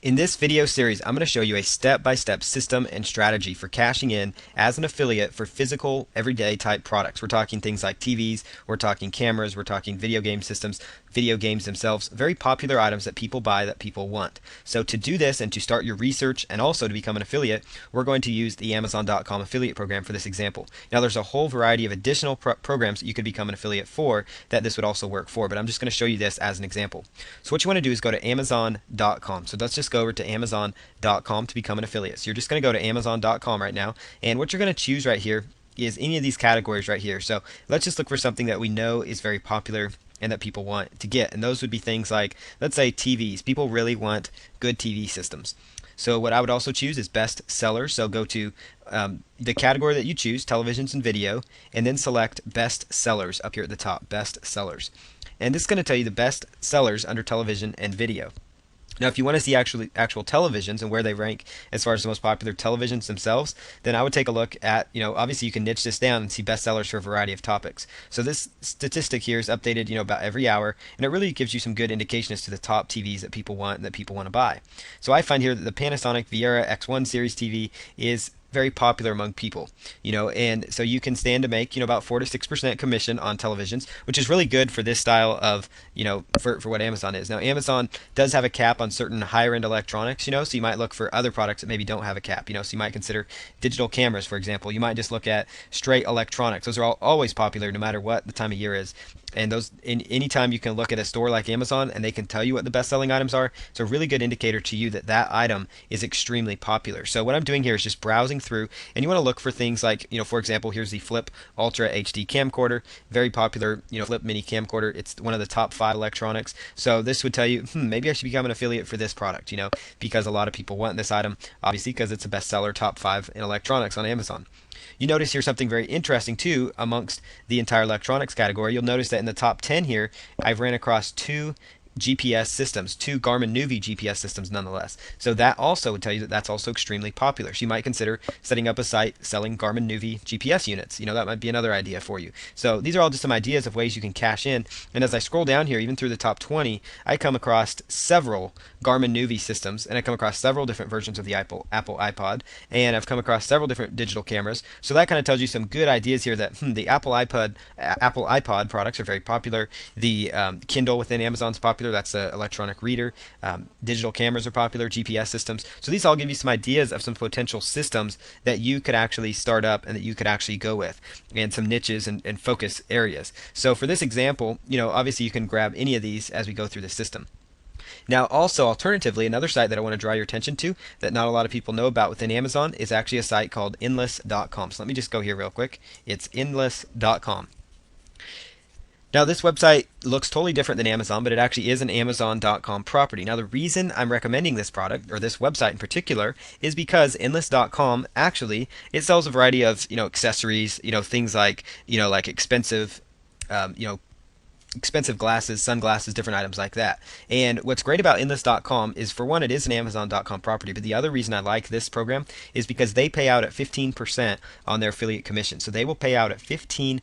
In this video series, I'm going to show you a step-by-step system and strategy for cashing in as an affiliate for physical, everyday type products. We're talking things like TVs, we're talking cameras, we're talking video game systems, video games themselves, very popular items that people buy that people want. So to do this and to start your research and also to become an affiliate, we're going to use the Amazon.com affiliate program for this example. Now there's a whole variety of additional programs that you could become an affiliate for that this would also work for, but I'm just going to show you this as an example. So what you want to do is go to Amazon.com. So let's just go over to Amazon.com to become an affiliate. So you're just going to go to Amazon.com right now, and what you're going to choose right here is any of these categories right here. So let's just look for something that we know is very popular and that people want to get, and those would be things like, let's say, TVs. People really want good TV systems. So what I would also choose is best sellers. So go to the category that you choose, televisions and video, and then select best sellers up here at the top, best sellers. And this is going to tell you the best sellers under television and video. Now, if you want to see actual televisions and where they rank as far as the most popular televisions themselves, then I would take a look at, obviously you can niche this down and see bestsellers for a variety of topics. So this statistic here is updated, about every hour, and it really gives you some good indication as to the top TVs that people want and that people want to buy. So I find here that the Panasonic Viera X1 series TV is very popular among people, and so you can stand to make, about 4 to 6% commission on televisions, which is really good for this style of, for what Amazon is. Now, Amazon does have a cap on certain higher end electronics, so you might look for other products that maybe don't have a cap, so you might consider digital cameras, for example. You might just look at straight electronics. Those are always popular no matter what the time of year is. And those, anytime you can look at a store like Amazon and they can tell you what the best selling items are, it's a really good indicator to you that that item is extremely popular. So what I'm doing here is just browsing through, and you want to look for things like, for example, here's the Flip Ultra HD camcorder, very popular, Flip mini camcorder. It's one of the top 5 electronics. So this would tell you, maybe I should become an affiliate for this product, because a lot of people want this item, obviously because it's a bestseller, top 5 in electronics on Amazon. You notice here something very interesting too amongst the entire electronics category. You'll notice that in the top 10 here, I've ran across 2 GPS systems, 2 Garmin Nuvi GPS systems nonetheless. So that also would tell you that that's also extremely popular. So you might consider setting up a site selling Garmin Nuvi GPS units. That might be another idea for you. So these are all just some ideas of ways you can cash in. And as I scroll down here, even through the top 20, I come across several Garmin Nuvi systems, and I come across several different versions of the Apple iPod, and I've come across several different digital cameras. So that kind of tells you some good ideas here that the Apple iPod products are very popular. The Kindle within Amazon's popular. That's an electronic reader. Digital cameras are popular, GPS systems. So these all give you some ideas of some potential systems that you could actually start up and that you could actually go with, and some niches and focus areas. So for this example, obviously you can grab any of these as we go through the system. Now, also, alternatively, another site that I want to draw your attention to that not a lot of people know about within Amazon is actually a site called endless.com. So let me just go here real quick. It's endless.com. Now, this website looks totally different than Amazon, but it actually is an Amazon.com property. Now, the reason I'm recommending this product, or this website in particular, is because Endless.com actually, it sells a variety of, accessories, things like, like expensive, expensive glasses, sunglasses, different items like that. And what's great about Endless.com is, for one, it is an Amazon.com property, but the other reason I like this program is because they pay out at 15% on their affiliate commission. So they will pay out at 15%,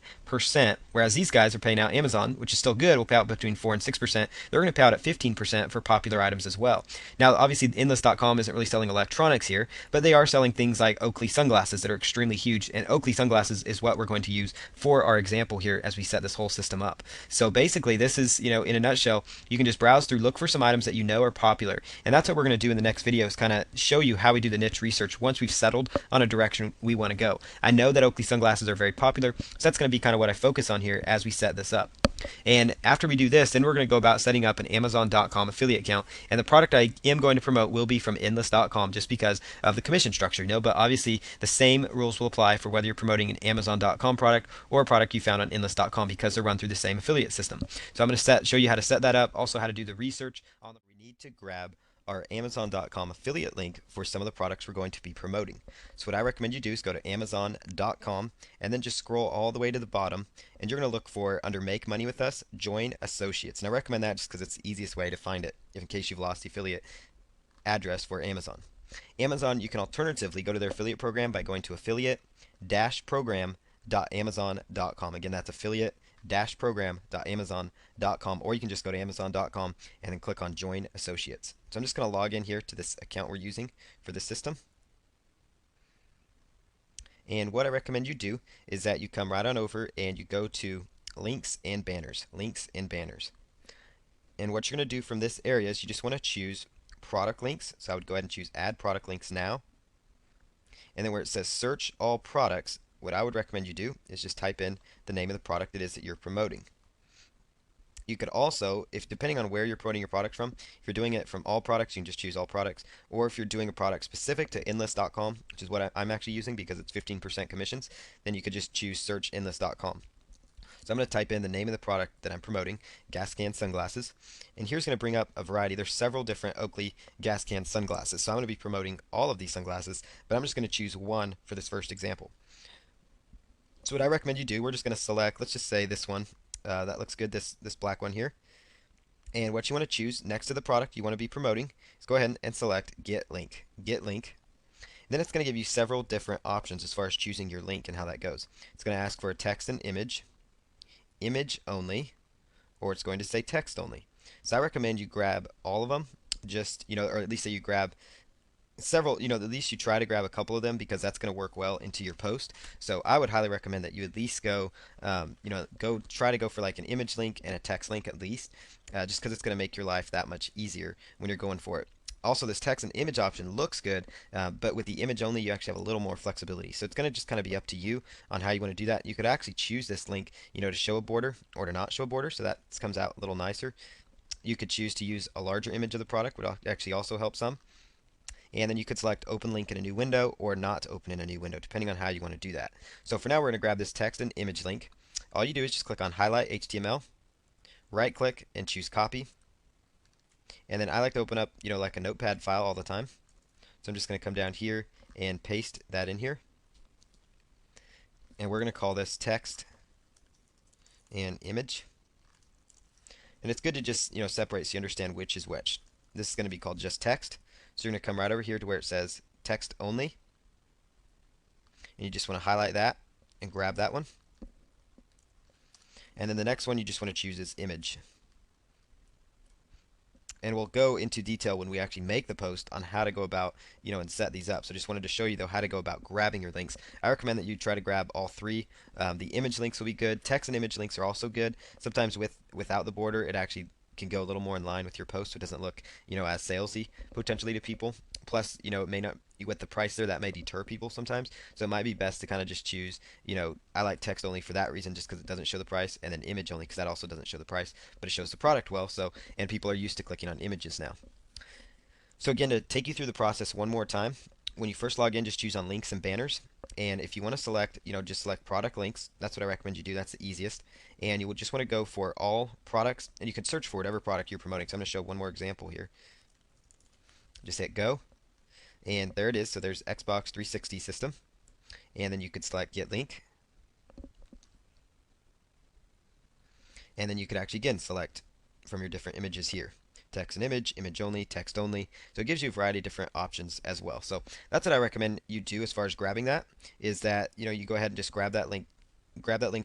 whereas these guys are paying out, Amazon, which is still good, will pay out between 4 and 6%. They're going to pay out at 15% for popular items as well. Now, obviously, Endless.com isn't really selling electronics here, but they are selling things like Oakley sunglasses that are extremely huge, and Oakley sunglasses is what we're going to use for our example here as we set this whole system up. So basically, this is, in a nutshell, you can just browse through, look for some items that you know are popular, and that's what we're going to do in the next video, is kind of show you how we do the niche research once we've settled on a direction we want to go. I know that Oakley sunglasses are very popular, so that's going to be kind of what I focus on here as we set this up. And after we do this, then we're going to go about setting up an Amazon.com affiliate account, and the product I am going to promote will be from Endless.com just because of the commission structure, but obviously the same rules will apply for whether you're promoting an Amazon.com product or a product you found on Endless.com, because they're run through the same affiliate system. So I'm going to show you how to set that up, also how to do the research on we need to grab our Amazon.com affiliate link for some of the products we're going to be promoting. So what I recommend you do is go to Amazon.com and then just scroll all the way to the bottom, and you're going to look for, under Make Money With Us, Join Associates. And I recommend that just because it's the easiest way to find it in case you've lost the affiliate address for Amazon. Amazon, you can alternatively go to their affiliate program by going to affiliate-program.amazon.com. Again, that's affiliate program.amazon.com, or you can just go to amazon.com and then click on Join Associates. So I'm just going to log in here to this account we're using for this system. And what I recommend you do is that you come right on over and you go to links and banners. Links and banners. And what you're going to do from this area is you just want to choose product links. So I would go ahead and choose add product links now. And then where it says search all products, what I would recommend you do is just type in the name of the product it is that you're promoting. You could also, if depending on where you're promoting your product from, if you're doing it from all products, you can just choose all products. Or if you're doing a product specific to endless.com, which is what I'm actually using because it's 15% commissions, then you could just choose search endless.com. So I'm going to type in the name of the product that I'm promoting, gas can sunglasses. And here's going to bring up a variety. There's several different Oakley gas can sunglasses. So I'm going to be promoting all of these sunglasses, but I'm just going to choose one for this first example. So what I recommend you do, we're just going to select, let's just say this one. That looks good, this black one here. And what you want to choose next to the product you want to be promoting is go ahead and select Get Link. Get Link. And then it's going to give you several different options as far as choosing your link and how that goes. It's going to ask for a text and image, image only, or it's going to say text only. So I recommend you grab all of them, just, or at least that you grab several, at least you try to grab a couple of them because that's going to work well into your post. So I would highly recommend that you at least go, try to go for like an image link and a text link at least, just because it's going to make your life that much easier when you're going for it. Also, this text and image option looks good, but with the image only, you actually have a little more flexibility. So it's going to just kind of be up to you on how you want to do that. You could actually choose this link, to show a border or to not show a border, so that comes out a little nicer. You could choose to use a larger image of the product, would actually also help some. And then you could select open link in a new window or not open in a new window, depending on how you want to do that. So for now, we're going to grab this text and image link. All you do is just click on Highlight HTML, right click and choose Copy. And then I like to open up, like a notepad file all the time. So I'm just going to come down here and paste that in here. And we're going to call this text and image. And it's good to just, separate so you understand which is which. This is going to be called just text. So you're going to come right over here to where it says text only. And you just want to highlight that and grab that one. And then the next one you just want to choose is image. And we'll go into detail when we actually make the post on how to go about, and set these up. So just wanted to show you, though, how to go about grabbing your links. I recommend that you try to grab all three. The image links will be good. Text and image links are also good. Sometimes without the border, it actually can go a little more in line with your post so it doesn't look, as salesy potentially to people. Plus, it may not, with the price there, that may deter people sometimes. So it might be best to kind of just choose, I like text only for that reason, just because it doesn't show the price, and then image only because that also doesn't show the price, but it shows the product well. So, and people are used to clicking on images now. So again, to take you through the process one more time, when you first log in, just choose on links and banners. And if you want to select, just select product links. That's what I recommend you do. That's the easiest. And you would just want to go for all products, and you can search for whatever product you're promoting. So I'm going to show one more example here. Just hit go. And there it is. So there's Xbox 360 system. And then you could select get link. And then you could actually, again, select from your different images here. Text and image, image only, text only. So it gives you a variety of different options as well. So that's what I recommend you do as far as grabbing that, is that, you go ahead and just grab that link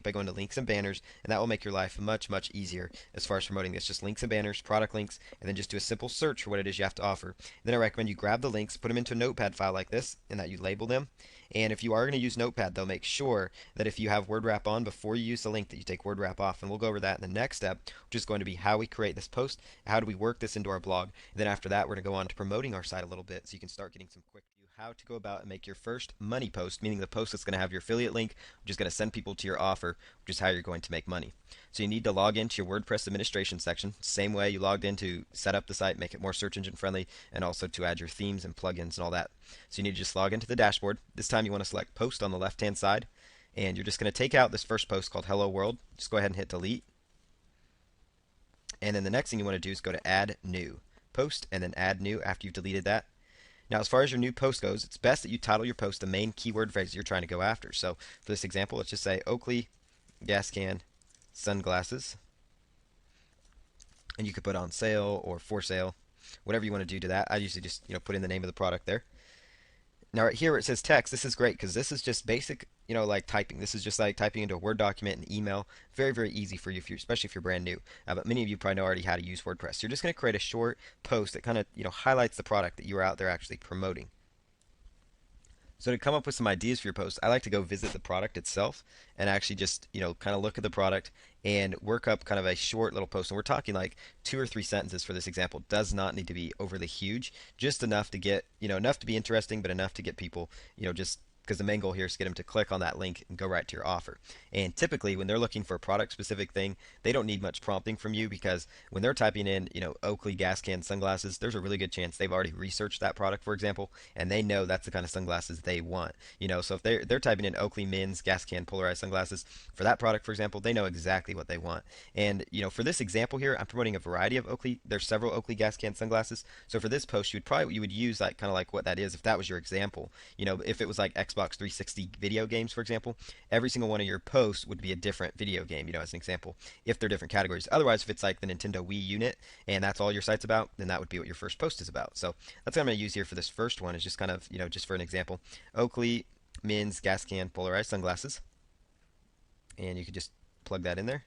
by going to links and banners, and that will make your life much, much easier as far as promoting this. Just links and banners, product links, and then just do a simple search for what it is you have to offer. And then I recommend you grab the links, put them into a notepad file like this, and that you label them. And if you are going to use notepad, though, make sure that if you have word wrap on before you use the link, that you take word wrap off. And we'll go over that in the next step, which is going to be how we create this post, how do we work this into our blog. And then after that, we're going to go on to promoting our site a little bit so you can start getting some quick how to go about and make your first money post, meaning the post that's going to have your affiliate link, which is going to send people to your offer, which is how you're going to make money. So you need to log into your WordPress administration section, same way you logged in to set up the site, make it more search engine friendly, and also to add your themes and plugins and all that. So you need to just log into the dashboard. This time you want to select post on the left hand side, and you're just going to take out this first post called Hello World. Just go ahead and hit delete. And then the next thing you want to do is go to add new post, and then add new after you've deleted that. Now, as far as your new post goes, it's best that you title your post the main keyword phrase you're trying to go after. So for this example, let's just say Oakley gas can sunglasses. And you could put on sale or for sale, whatever you want to do to that. I usually just put in the name of the product there. Now right here where it says text, this is great because this is just basic, like typing. This is just like typing into a Word document and email. Very, very easy for you, especially if you're brand new. But many of you probably know already how to use WordPress. So you're just going to create a short post that kind of, highlights the product that you're out there actually promoting. So to come up with some ideas for your post, I like to go visit the product itself and actually just, kind of look at the product and work up kind of a short little post. And we're talking like 2 or 3 sentences for this example. Does not need to be overly huge, just enough to get, enough to be interesting, but enough to get people, just because the main goal here is to get them to click on that link and go right to your offer. And typically, when they're looking for a product specific thing, they don't need much prompting from you because when they're typing in, Oakley gas can sunglasses, there's a really good chance they've already researched that product, for example, and they know that's the kind of sunglasses they want. So if they're typing in Oakley men's gas can polarized sunglasses for that product, for example, they know exactly what they want. And for this example here, I'm promoting a variety of Oakley. There's several Oakley gas can sunglasses. So for this post, you would use like kind of like what that is if that was your example. If it was like Xbox 360 video games, for example, every single one of your posts would be a different video game, as an example, if they're different categories. Otherwise, if it's like the Nintendo Wii unit and that's all your site's about, then that would be what your first post is about. So that's what I'm going to use here for this first one is just kind of, just for an example, Oakley men's gas can polarized sunglasses. And you could just plug that in there.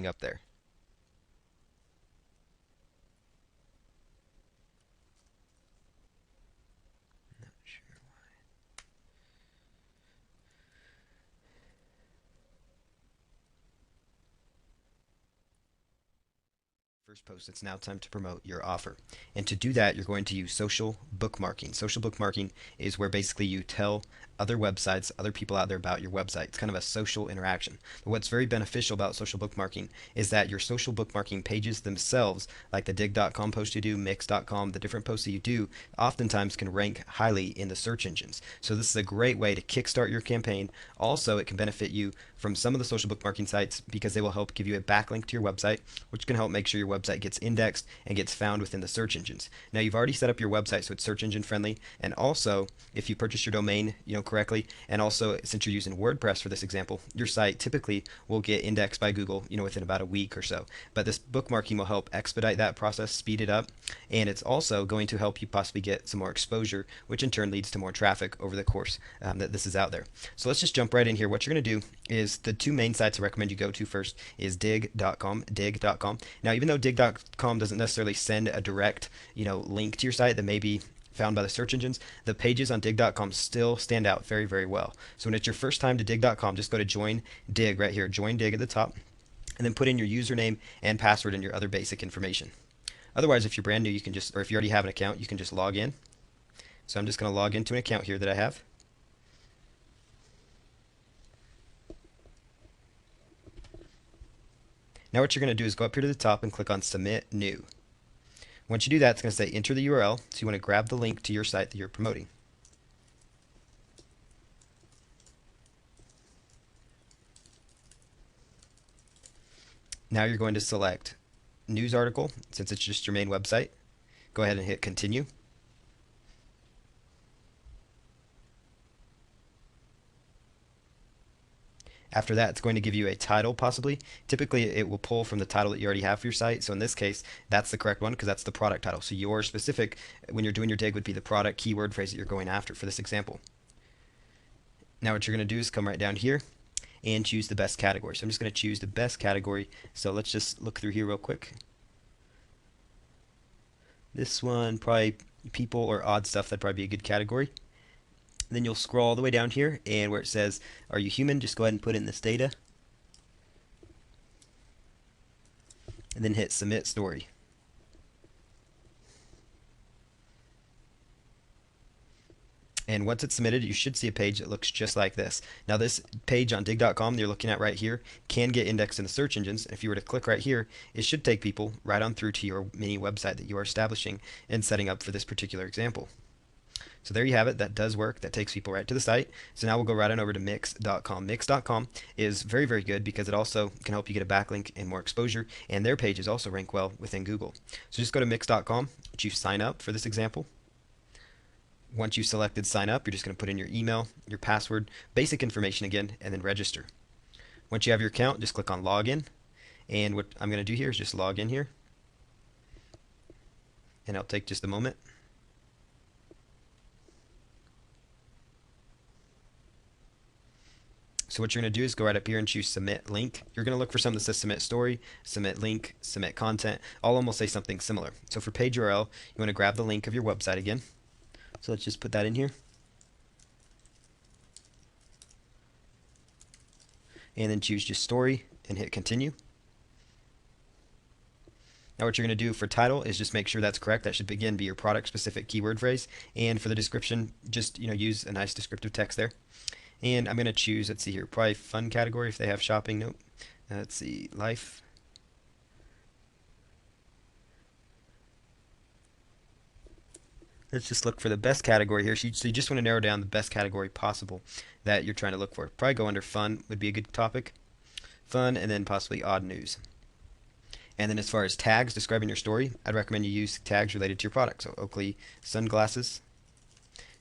Up there. Not sure. First post, it's now time to promote your offer. And to do that, you're going to use social bookmarking. Social bookmarking is where basically you tell other websites, other people out there about your website. It's kind of a social interaction. But what's very beneficial about social bookmarking is that your social bookmarking pages themselves, like the dig.com post you do, mix.com, the different posts that you do, oftentimes can rank highly in the search engines. So this is a great way to kickstart your campaign. Also, it can benefit you from some of the social bookmarking sites because they will help give you a backlink to your website, which can help make sure your website gets indexed and gets found within the search engines. Now you've already set up your website so it's search engine friendly, and also if you purchase your domain correctly, and also since you're using WordPress for this example, your site typically will get indexed by Google within about a week or so. But this bookmarking will help expedite that process, speed it up, and it's also going to help you possibly get some more exposure, which in turn leads to more traffic over the course that this is out there. So let's just jump right in here. What you're going to do is the two main sites I recommend you go to first is dig.com. Now even though dig.com doesn't necessarily send a direct link to your site that may be found by the search engines, the pages on dig.com still stand out very, very well. So when it's your first time to dig.com, just go to join dig right here, join dig at the top, and then put in your username and password and your other basic information. Otherwise, if you're brand new, you can just, or if you already have an account, you can just log in. So I'm just going to log into an account here that I have. Now what you're going to do is go up here to the top and click on Submit New. Once you do that, it's going to say enter the URL, so you want to grab the link to your site that you're promoting. Now you're going to select news article, since it's just your main website. Go ahead and hit continue. After that, it's going to give you a title, possibly. Typically, it will pull from the title that you already have for your site. So in this case, that's the correct one because that's the product title. So your specific, when you're doing your dig, would be the product keyword phrase that you're going after for this example. Now what you're going to do is come right down here and choose the best category. So I'm just going to choose the best category. So let's just look through here real quick. This one, probably people or odd stuff, that'd probably be a good category. Then you'll scroll all the way down here, and where it says, are you human? Just go ahead and put in this data. And then hit submit story. And once it's submitted, you should see a page that looks just like this. Now this page on dig.com that you're looking at right here can get indexed in the search engines. And if you were to click right here, it should take people right on through to your mini website that you are establishing and setting up for this particular example. So there you have it. That does work. That takes people right to the site. So now we'll go right on over to mix.com. Mix.com is very, very good because it also can help you get a backlink and more exposure. And their pages also rank well within Google. So just go to mix.com, choose sign up for this example. Once you've selected sign up, you're just going to put in your email, your password, basic information again, and then register. Once you have your account, just click on login. And what I'm going to do here is just log in here. And it'll take just a moment. So what you're going to do is go right up here and choose submit link. You're going to look for something that says submit story, submit link, submit content. All of them will say something similar. So for page URL, you want to grab the link of your website again. So let's just put that in here. And then choose just story and hit continue. Now what you're going to do for title is just make sure that's correct. That should again be your product specific keyword phrase. And for the description, just use a nice descriptive text there. And I'm going to choose, let's see here, probably fun category if they have shopping. Nope. Let's see, life. Let's just look for the best category here. So you just want to narrow down the best category possible that you're trying to look for. Probably go under fun would be a good topic. Fun, and then possibly odd news. And then as far as tags describing your story, I'd recommend you use tags related to your product. So Oakley sunglasses,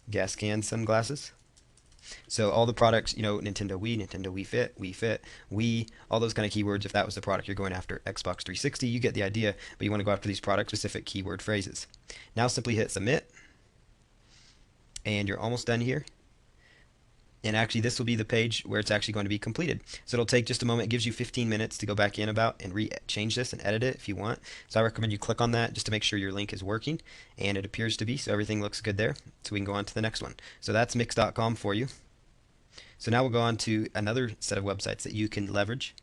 gas can sunglasses. So all the products, Nintendo Wii Fit, Wii, all those kind of keywords. If that was the product you're going after, Xbox 360, you get the idea, but you want to go after these product specific keyword phrases. Now simply hit submit, and you're almost done here. And actually this will be the page where it's actually going to be completed. So it'll take just a moment. It gives you 15 minutes to go back in and change this and edit it if you want. So I recommend you click on that just to make sure your link is working, and it appears to be, so everything looks good there. So we can go on to the next one. So that's mix.com for you. So now we'll go on to another set of websites that you can leverage.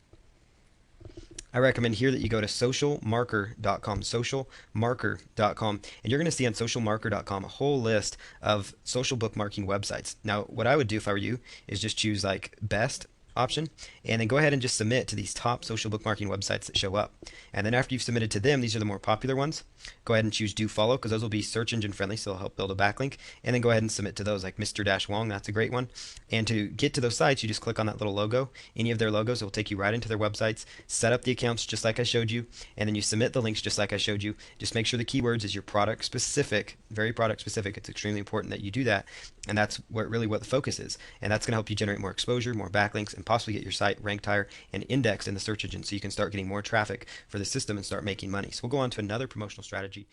I recommend here that you go to socialmarker.com, socialmarker.com, and you're going to see on socialmarker.com a whole list of social bookmarking websites. Now, what I would do if I were you is just choose like best option, and then go ahead and just submit to these top social bookmarking websites that show up. And then after you've submitted to them, these are the more popular ones. Go ahead and choose do follow, because those will be search engine friendly, so they'll help build a backlink. And then go ahead and submit to those, like Mr. Wong, that's a great one. And to get to those sites, you just click on that little logo. Any of their logos will take you right into their websites. Set up the accounts just like I showed you, and then you submit the links just like I showed you. Just make sure the keywords is your product specific, very product specific. It's extremely important that you do that, and that's really what the focus is. And that's going to help you generate more exposure, more backlinks, and possibly get your site ranked higher and indexed in the search engine, so you can start getting more traffic for the system and start making money. So we'll go on to another promotional strategy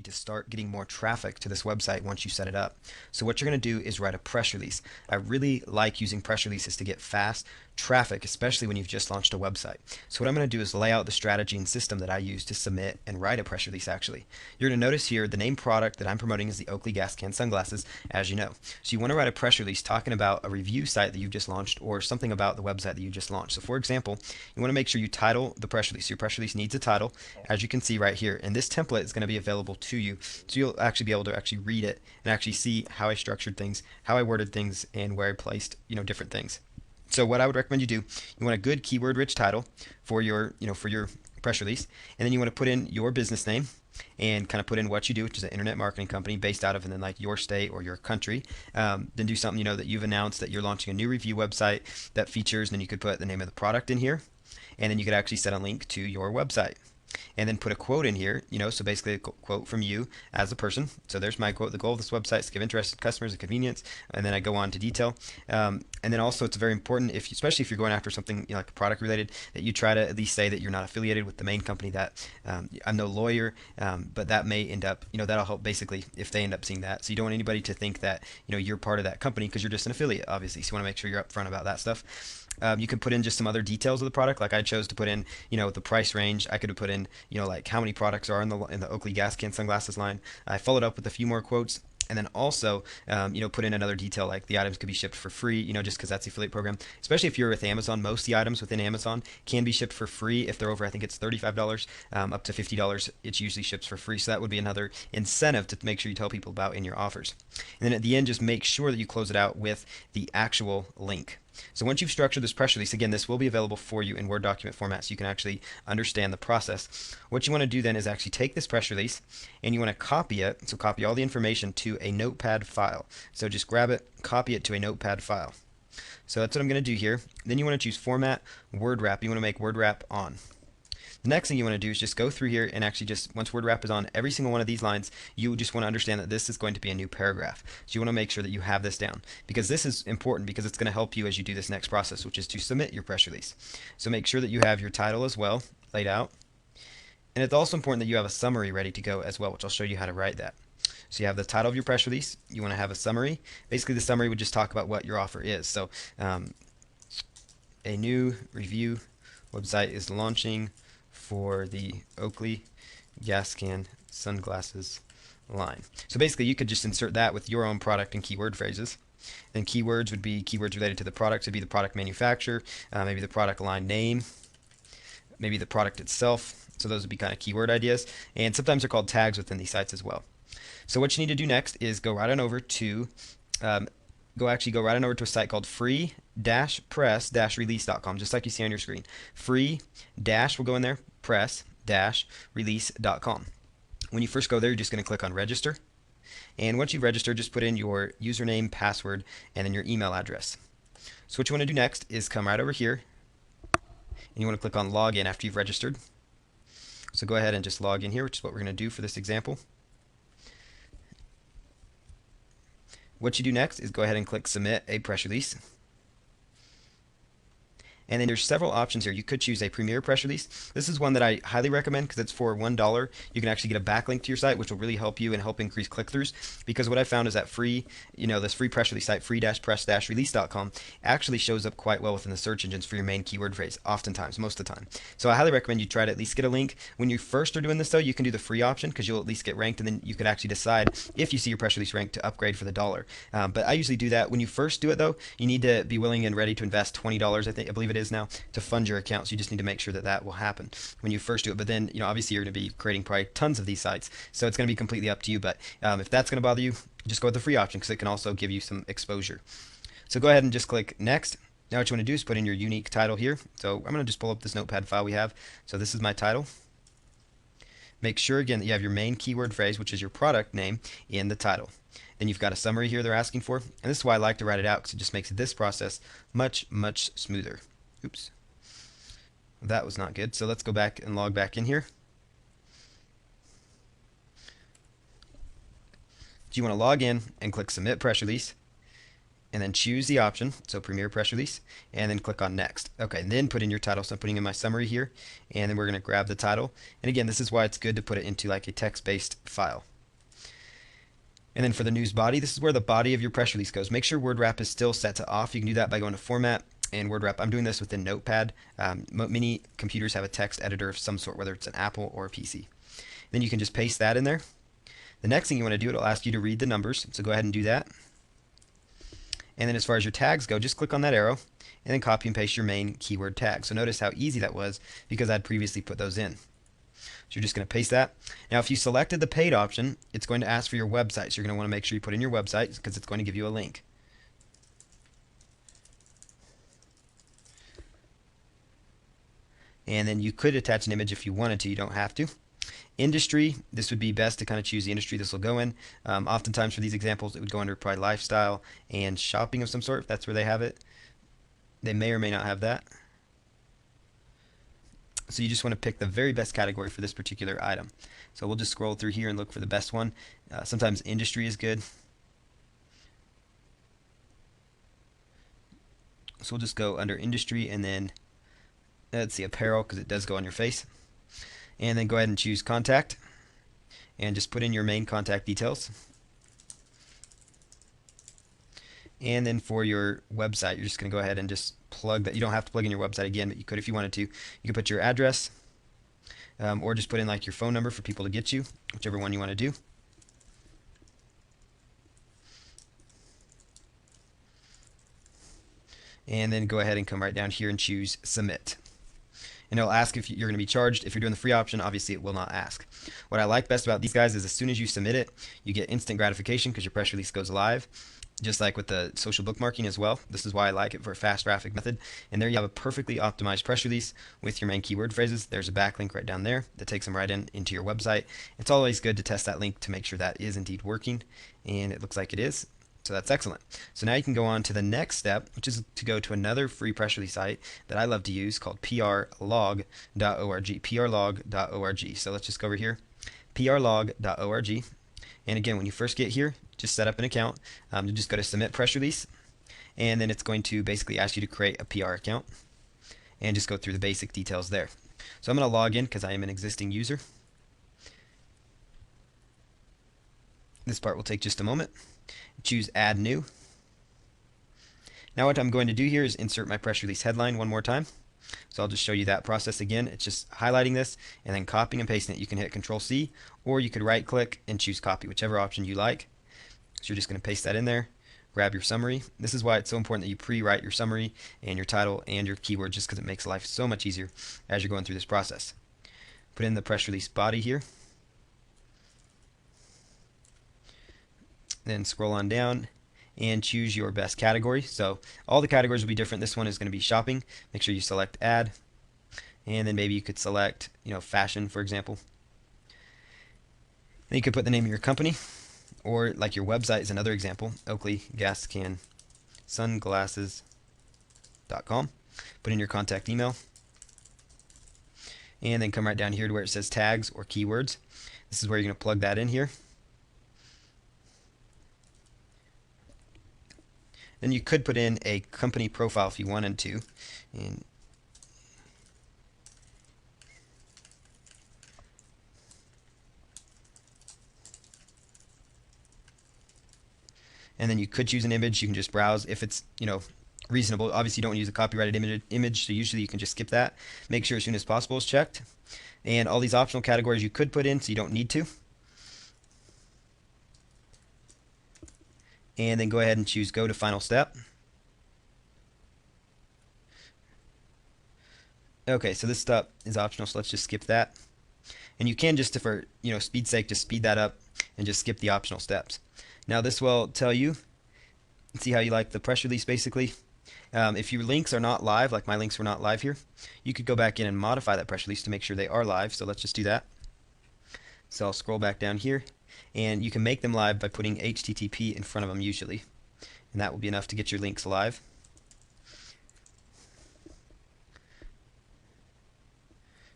to start getting more traffic to this website once you set it up. So what you're going to do is write a press release. I really like using press releases to get fast traffic, especially when you've just launched a website. So what I'm going to do is lay out the strategy and system that I use to submit and write a press release. Actually, you're going to notice here the name product that I'm promoting is the Oakley gas can sunglasses, as you know. So you want to write a press release talking about a review site that you've just launched, or something about the website that you just launched. So for example, you want to make sure you title the press release. Your press release needs a title, as you can see right here, and this template is going to be available to you, so you'll actually be able to actually read it and actually see how I structured things, how I worded things, and where I placed different things. So what I would recommend you do, you want a good keyword rich title for your press release, and then you want to put in your business name and kind of put in what you do, which is an internet marketing company based out of, and then like your state or your country. Then do something that you've announced that you're launching a new review website that features, and then you could put the name of the product in here, and then you could actually set a link to your website. and then put a quote in here, so basically a quote from you as a person. So there's my quote: the goal of this website is to give interested customers a convenience, and then I go on to detail. And then also it's very important, especially if you're going after something like product related, that you try to at least say that you're not affiliated with the main company, that I'm no lawyer, but that may end up, that'll help basically if they end up seeing that. So you don't want anybody to think that you're part of that company, because you're just an affiliate, obviously. So you want to make sure you're upfront about that stuff. You could put in just some other details of the product. Like I chose to put in, the price range. I could have put in, like how many products are in the Oakley gas can sunglasses line. I followed up with a few more quotes. And then also, put in another detail like the items could be shipped for free, just because that's the affiliate program. Especially if you're with Amazon, most of the items within Amazon can be shipped for free. If they're over, I think it's $35, up to $50, it usually ships for free. So that would be another incentive to make sure you tell people about in your offers. And then at the end, just make sure that you close it out with the actual link. So once you've structured this press release, again, this will be available for you in Word document format so you can actually understand the process. What you want to do then is actually take this press release and you want to copy it. So copy all the information to a notepad file. So just grab it, copy it to a notepad file. So that's what I'm going to do here. Then you want to choose format, word wrap. You want to make word wrap on. The next thing you want to do is just go through here and actually just, once word wrap is on every single one of these lines, you just want to understand that this is going to be a new paragraph. So you want to make sure that you have this down, because this is important, because it's going to help you as you do this next process, which is to submit your press release. So make sure that you have your title as well laid out. And it's also important that you have a summary ready to go as well, which I'll show you how to write that. So you have the title of your press release. You want to have a summary. Basically, the summary would just talk about what your offer is. So a new review website is launching for the Oakley gas can sunglasses line. So basically you could just insert that with your own product and keyword phrases. And keywords would be keywords related to the product. So it'd be the product manufacturer, maybe the product line name, maybe the product itself. So those would be kind of keyword ideas. And sometimes they're called tags within these sites as well. So what you need to do next is go right on over to go right on over to a site called free-press-release.com, just like you see on your screen. Free- we'll go in there, press-release.com. When you first go there, you're just going to click on register. And once you've registered, just put in your username, password, and then your email address. So what you want to do next is come right over here, and you want to click on login after you've registered. So go ahead and just log in here, which is what we're going to do for this example. What you do next is go ahead and click submit a press release. And then there's several options here. You could choose a Premier press release. This is one that I highly recommend because it's for $1. You can actually get a backlink to your site, which will really help you and help increase click-throughs. Because what I found is that this free press release site, free-press-release.com, actually shows up quite well within the search engines for your main keyword phrase, oftentimes, most of the time. So I highly recommend you try to at least get a link. When you first are doing this, though, you can do the free option because you'll at least get ranked, and then you could actually decide if you see your press release ranked to upgrade for the $1. But I usually do that. When you first do it, though, you need to be willing and ready to invest $20, I believe it is now, to fund your account. So you just need to make sure that that will happen when you first do it. But then, obviously you're going to be creating probably tons of these sites, so it's going to be completely up to you. But if that's going to bother you, just go with the free option because it can also give you some exposure. So go ahead and just click next. Now what you want to do is put in your unique title here. So I'm going to just pull up this notepad file we have. So this is my title. Make sure again that you have your main keyword phrase, which is your product name, in the title. Then you've got a summary here they're asking for, and this is why I like to write it out, because it just makes this process much smoother. Oops, that was not good. So let's go back and log back in here. So you want to log in and click submit press release, and then choose the option, so Premier press release, and then click on next. Okay, and then put in your title. So I'm putting in my summary here, and then we're going to grab the title. And again, this is why it's good to put it into like a text-based file. And then for the news body, this is where the body of your press release goes. Make sure word wrap is still set to off. You can do that by going to format and word wrap. I'm doing this within Notepad. Many computers have a text editor of some sort, whether it's an Apple or a PC. Then you can just paste that in there. The next thing you want to do, it'll ask you to read the numbers, so go ahead and do that. And then as far as your tags go, just click on that arrow and then copy and paste your main keyword tag. So notice how easy that was because I'd previously put those in. So you're just going to paste that. Now if you selected the paid option, it's going to ask for your website. So you're going to want to make sure you put in your website because it's going to give you a link. And then you could attach an image if you wanted to. You don't have to. Industry, this would be best to kind of choose the industry this will go in. Oftentimes for these examples, it would go under probably lifestyle and shopping of some sort, if that's where they have it. They may or may not have that. So you just want to pick the very best category for this particular item. So we'll just scroll through here and look for the best one. Sometimes industry is good. So we'll just go under industry and then let's see, apparel, because it does go on your face. And then go ahead and choose contact and just put in your main contact details. And then for your website, you're just going to go ahead and just plug that. You don't have to plug in your website again, but you could if you wanted to. You could put your address, or just put in like your phone number for people to get you, whichever one you want to do. And then go ahead and come right down here and choose submit. And it'll ask if you're going to be charged. If you're doing the free option, obviously it will not ask. What I like best about these guys is as soon as you submit it, you get instant gratification because your press release goes live, just like with the social bookmarking as well. This is why I like it for a fast traffic method. And there you have a perfectly optimized press release with your main keyword phrases. There's a backlink right down there that takes them right into your website. It's always good to test that link to make sure that is indeed working, and it looks like it is. So that's excellent. So now you can go on to the next step, which is to go to another free press release site that I love to use called prlog.org. prlog.org. So let's just go over here, prlog.org. And again, when you first get here, just set up an account. You just go to submit press release, and then it's going to basically ask you to create a PR account and just go through the basic details there. So I'm going to log in because I am an existing user. This part will take just a moment. Choose add new. Now what I'm going to do here is insert my press release headline one more time. So I'll just show you that process again. It's just highlighting this and then copying and pasting it. You can hit Control C, or you could right click and choose copy, whichever option you like. So you're just going to paste that in there, grab your summary. This is why it's so important that you pre-write your summary and your title and your keyword, just because it makes life so much easier as you're going through this process. Put in the press release body here. Then scroll on down and choose your best category. So all the categories will be different. This one is going to be shopping. Make sure you select add, and then maybe you could select, fashion, for example. Then you could put the name of your company, or like your website is another example, Oakley Gas Can Sunglasses.com. Put in your contact email, and then come right down here to where it says tags or keywords. This is where you're going to plug that in here. Then you could put in a company profile if you wanted to. And then you could choose an image. You can just browse if it's, reasonable. Obviously you don't want to use a copyrighted image, so usually you can just skip that. Make sure as soon as possible is checked. And all these optional categories you could put in, so you don't need to. And then go ahead and choose go to final step. Okay, so this step is optional, so let's just skip that. And you can just, for speed's sake, just speed that up and just skip the optional steps. Now this will tell you, see how you like the press release basically. If your links are not live, like my links were not live here, you could go back in and modify that press release to make sure they are live. So let's just do that. So I'll scroll back down here, and you can make them live by putting HTTP in front of them usually, and that will be enough to get your links live.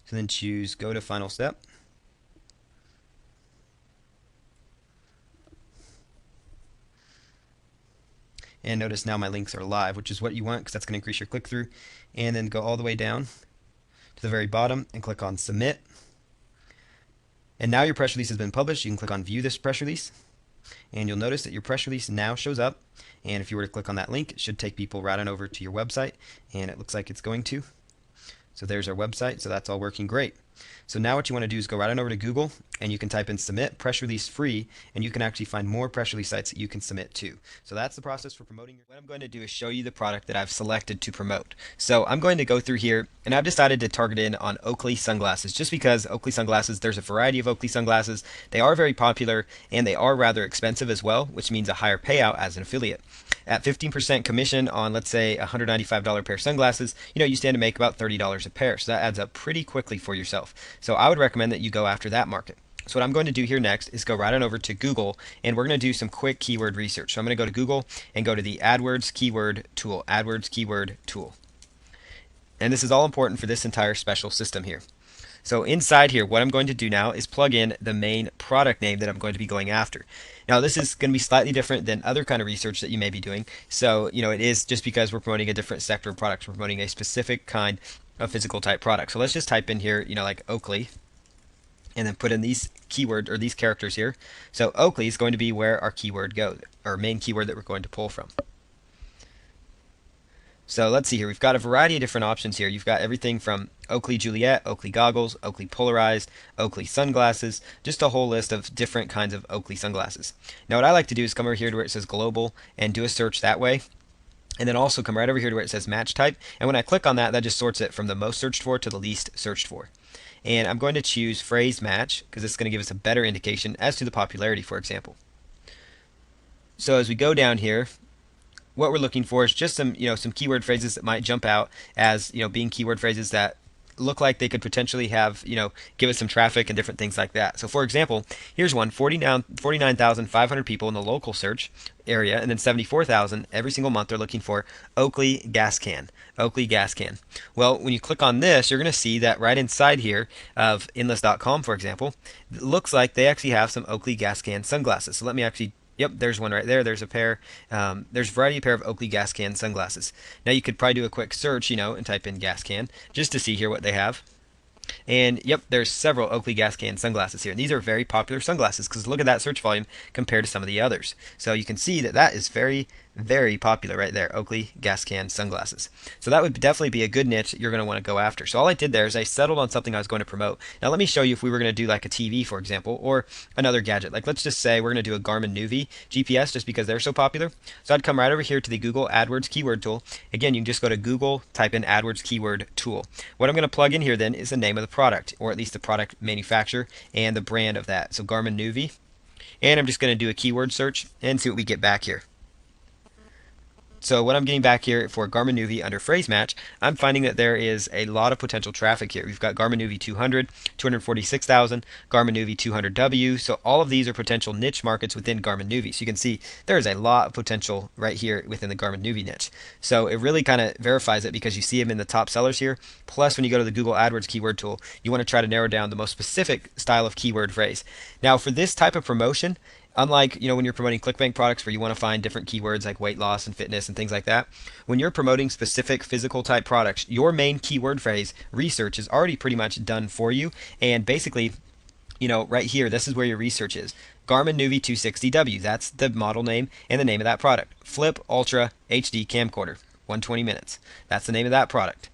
So then choose go to final step. And notice now my links are live, which is what you want because that's going to increase your click-through. And then go all the way down to the very bottom and click on submit. And now your press release has been published. You can click on view this press release, and you'll notice that your press release now shows up. And if you were to click on that link, it should take people right on over to your website, and it looks like it's going to. So there's our website. So that's all working great. So now what you want to do is go right on over to Google, and you can type in submit press release free, and you can actually find more press release sites that you can submit to. So that's the process for promoting. What I'm going to do is show you the product that I've selected to promote. So I'm going to go through here, and I've decided to target in on Oakley sunglasses, just because Oakley sunglasses, there's a variety of Oakley sunglasses. They are very popular, and they are rather expensive as well, which means a higher payout as an affiliate. At 15% commission on, let's say, a $195 pair of sunglasses, you stand to make about $30 a pair. So that adds up pretty quickly for yourself. So I would recommend that you go after that market. So what I'm going to do here next is go right on over to Google, and we're going to do some quick keyword research. So I'm going to go to Google and go to the AdWords keyword tool. AdWords keyword tool. And this is all important for this entire special system here. So inside here, what I'm going to do now is plug in the main product name that I'm going to be going after. Now this is going to be slightly different than other kind of research that you may be doing. So, it is just because we're promoting a different sector of products. We're promoting a specific kind of physical type product. So let's just type in here, like Oakley, and then put in these keywords or these characters here. So Oakley is going to be where our keyword goes, our main keyword that we're going to pull from. So let's see here. We've got a variety of different options here. You've got everything from Oakley Juliet, Oakley goggles, Oakley polarized, Oakley sunglasses, just a whole list of different kinds of Oakley sunglasses. Now what I like to do is come over here to where it says global and do a search that way. And then also come right over here to where it says match type. And when I click on that, that just sorts it from the most searched for to the least searched for. And I'm going to choose phrase match because it's going to give us a better indication as to the popularity, for example. So as we go down here, what we're looking for is just some keyword phrases that might jump out as being keyword phrases that look like they could potentially have give us some traffic and different things like that. So for example, here's one: 49,500 people in the local search area, and then 74,000 every single month are looking for Oakley gas can. Oakley gas can. Well, when you click on this, you're going to see that right inside here of endless.com, for example, it looks like they actually have some Oakley gas can sunglasses. So let me actually Yep, there's one right there. There's a pair. There's a variety of pair of Oakley gas can sunglasses. Now you could probably do a quick search, and type in gas can just to see here what they have. And yep, there's several Oakley gas can sunglasses here. And these are very popular sunglasses because look at that search volume compared to some of the others. So you can see that that is very, very popular right there, Oakley gas can sunglasses. So that would definitely be a good niche you're going to want to go after. So all I did there is I settled on something I was going to promote. Now let me show you if we were going to do like a TV, for example, or another gadget. Like let's just say we're going to do a Garmin Nuvi GPS just because they're so popular. So I'd come right over here to the Google AdWords keyword tool. Again, you can just go to Google, type in AdWords keyword tool. What I'm going to plug in here then is the name of the product, or at least the product manufacturer and the brand of that. So Garmin Nuvi. And I'm just going to do a keyword search and see what we get back here. So what I'm getting back here for Garmin Nuvi under phrase match, I'm finding that there is a lot of potential traffic here. We've got Garmin Nuvi 200, 246,000, Garmin Nuvi 200W. So all of these are potential niche markets within Garmin Nuvi. So you can see there's a lot of potential right here within the Garmin Nuvi niche. So it really kind of verifies it because you see them in the top sellers here. Plus when you go to the Google AdWords keyword tool, you want to try to narrow down the most specific style of keyword phrase. Now for this type of promotion, unlike when you're promoting clickbank products where you want to find different keywords like weight loss and fitness and things like that, when you're promoting specific physical type products, your main keyword phrase research is already pretty much done for you. And basically, right here, this is where your research is. Garmin Nuvi 260W, that's the model name and the name of that product. Flip Ultra HD camcorder, 120 minutes. That's the name of that product.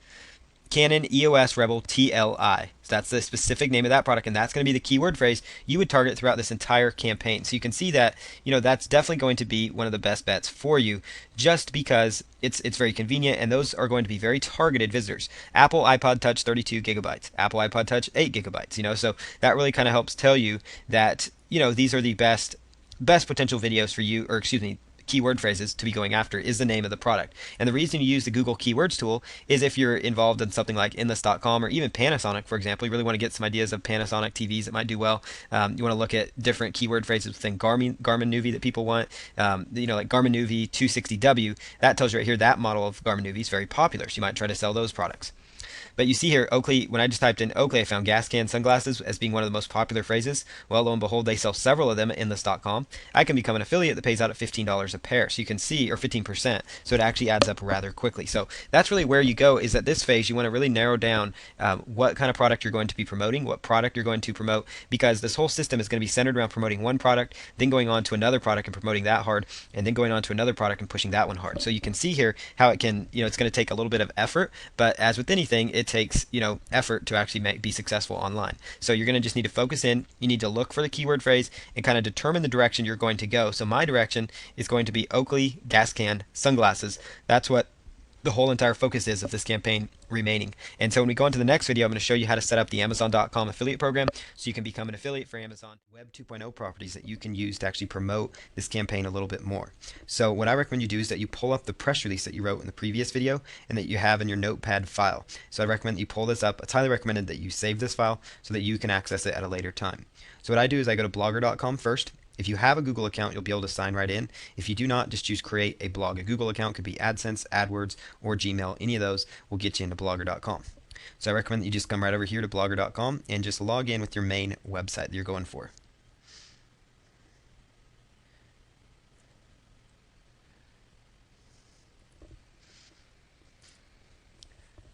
Canon EOS Rebel TLI. So that's the specific name of that product, and that's going to be the keyword phrase you would target throughout this entire campaign. So you can see that, that's definitely going to be one of the best bets for you just because it's very convenient, and those are going to be very targeted visitors. Apple iPod Touch 32 gigabytes, Apple iPod Touch 8 gigabytes, so that really kind of helps tell you that, these are the best potential videos for you, or excuse me, keyword phrases to be going after is the name of the product. And the reason you use the Google Keywords tool is if you're involved in something like endless.com or even Panasonic, for example, you really want to get some ideas of Panasonic TVs that might do well. You want to look at different keyword phrases within Garmin Nuvi that people want. Like Garmin Nuvi 260W, that tells you right here that model of Garmin Nuvi is very popular, so you might try to sell those products. But you see here, Oakley, when I just typed in Oakley, I found gas can sunglasses as being one of the most popular phrases. Well, lo and behold, they sell several of them at endless.com. I can become an affiliate that pays out at $15 a pair. So you can see, or 15%. So it actually adds up rather quickly. So that's really where you go, is at this phase, you want to really narrow down what kind of product you're going to be promoting, what product you're going to promote, because this whole system is going to be centered around promoting one product, then going on to another product and promoting that hard, and then going on to another product and pushing that one hard. So you can see here how it can, it's going to take a little bit of effort, but as with anything, it takes effort to actually be successful online. So you're going to just need to focus in. You need to look for the keyword phrase and kind of determine the direction you're going to go. So my direction is going to be Oakley gas can sunglasses. That's what the whole entire focus is of this campaign remaining. And so when we go into the next video, I'm going to show you how to set up the Amazon.com affiliate program so you can become an affiliate for Amazon Web 2.0 properties that you can use to actually promote this campaign a little bit more. So what I recommend you do is that you pull up the press release that you wrote in the previous video and that you have in your notepad file. So I recommend that you pull this up. It's highly recommended that you save this file so that you can access it at a later time. So what I do is I go to blogger.com first, If you have a Google account, you'll be able to sign right in. If you do not, just choose create a blog. A Google account could be AdSense, AdWords, or Gmail. Any of those will get you into blogger.com. So I recommend that you just come right over here to blogger.com and just log in with your main website that you're going for.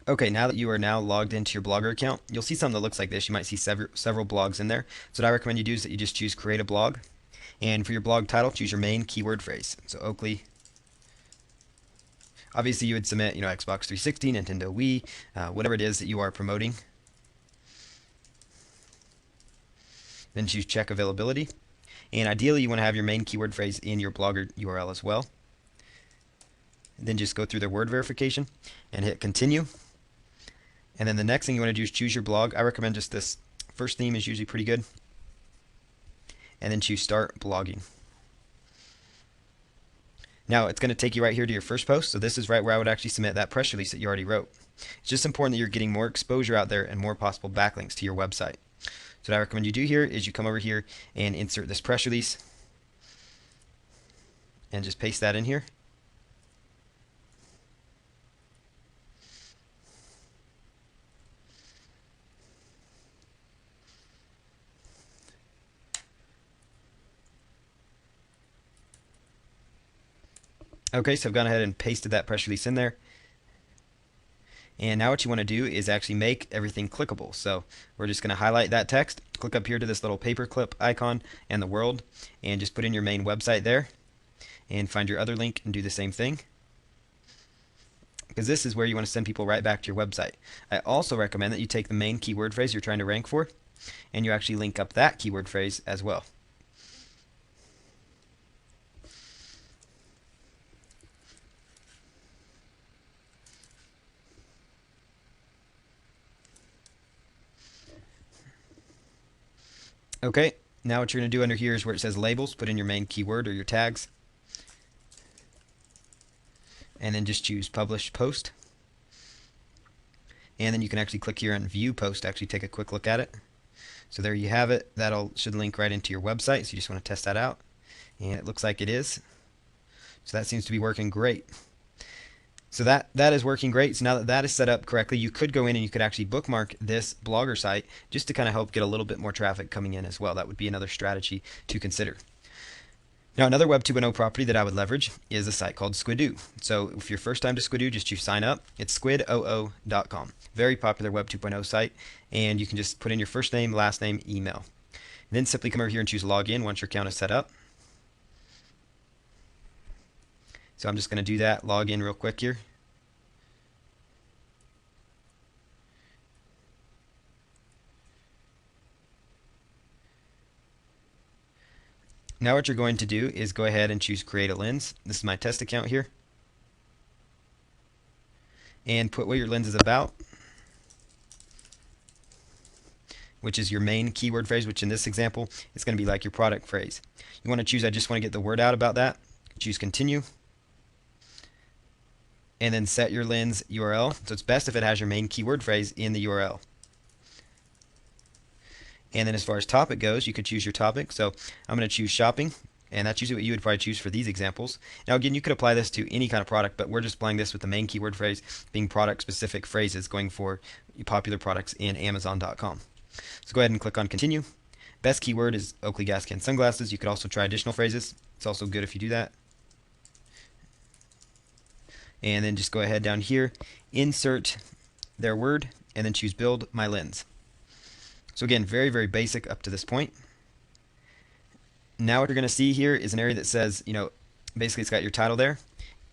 Okay, now that you are now logged into your Blogger account, you'll see something that looks like this. You might see several blogs in there. So what I recommend you do is that you just choose create a blog. And for your blog title, choose your main keyword phrase. So Oakley. Obviously, you would submit, Xbox 360, Nintendo Wii, whatever it is that you are promoting. Then choose check availability. And ideally, you want to have your main keyword phrase in your Blogger URL as well. Then just go through their word verification and hit continue. And then the next thing you want to do is choose your blog. I recommend just this first theme is usually pretty good. And then choose start blogging. Now it's going to take you right here to your first post. So this is right where I would actually submit that press release that you already wrote. It's just important that you're getting more exposure out there and more possible backlinks to your website. So what I recommend you do here is you come over here and insert this press release and just paste that in here. Okay, so I've gone ahead and pasted that press release in there. And now what you want to do is actually make everything clickable. So we're just going to highlight that text, click up here to this little paperclip icon and the world, and just put in your main website there, and find your other link and do the same thing. Because this is where you want to send people right back to your website. I also recommend that you take the main keyword phrase you're trying to rank for, and you actually link up that keyword phrase as well. Okay, now what you're going to do under here is where it says labels, put in your main keyword or your tags. And then just choose publish post. And then you can actually click here on view post to actually take a quick look at it. So there you have it. That should link right into your website. So you just want to test that out. And it looks like it is. So that seems to be working great. So that is working great. So now that that is set up correctly, you could go in and you could actually bookmark this Blogger site just to kind of help get a little bit more traffic coming in as well. That would be another strategy to consider. Now another Web 2.0 property that I would leverage is a site called Squidoo. So if you're first time to Squidoo, just choose sign up. It's squidoo.com. Very popular Web 2.0 site, and you can just put in your first name, last name, email. And then simply come over here and choose login once your account is set up. So I'm just going to do that, log in real quick here. Now what you're going to do is go ahead and choose create a lens. This is my test account here. And put what your lens is about, which is your main keyword phrase, which in this example is going to be like your product phrase. You want to choose I just want to get the word out about that. Choose continue. And then set your lens URL. So it's best if it has your main keyword phrase in the URL. And then as far as topic goes, you could choose your topic. So I'm going to choose shopping, and that's usually what you would probably choose for these examples. Now again, you could apply this to any kind of product, but we're just applying this with the main keyword phrase being product specific phrases going for popular products in Amazon.com. So go ahead and click on continue. Best keyword is Oakley gas can sunglasses. You could also try additional phrases. It's also good if you do that. And then just go ahead down here, insert their word, and then choose build my lens. So again, very, very basic up to this point. Now what you're going to see here is an area that says, basically it's got your title there,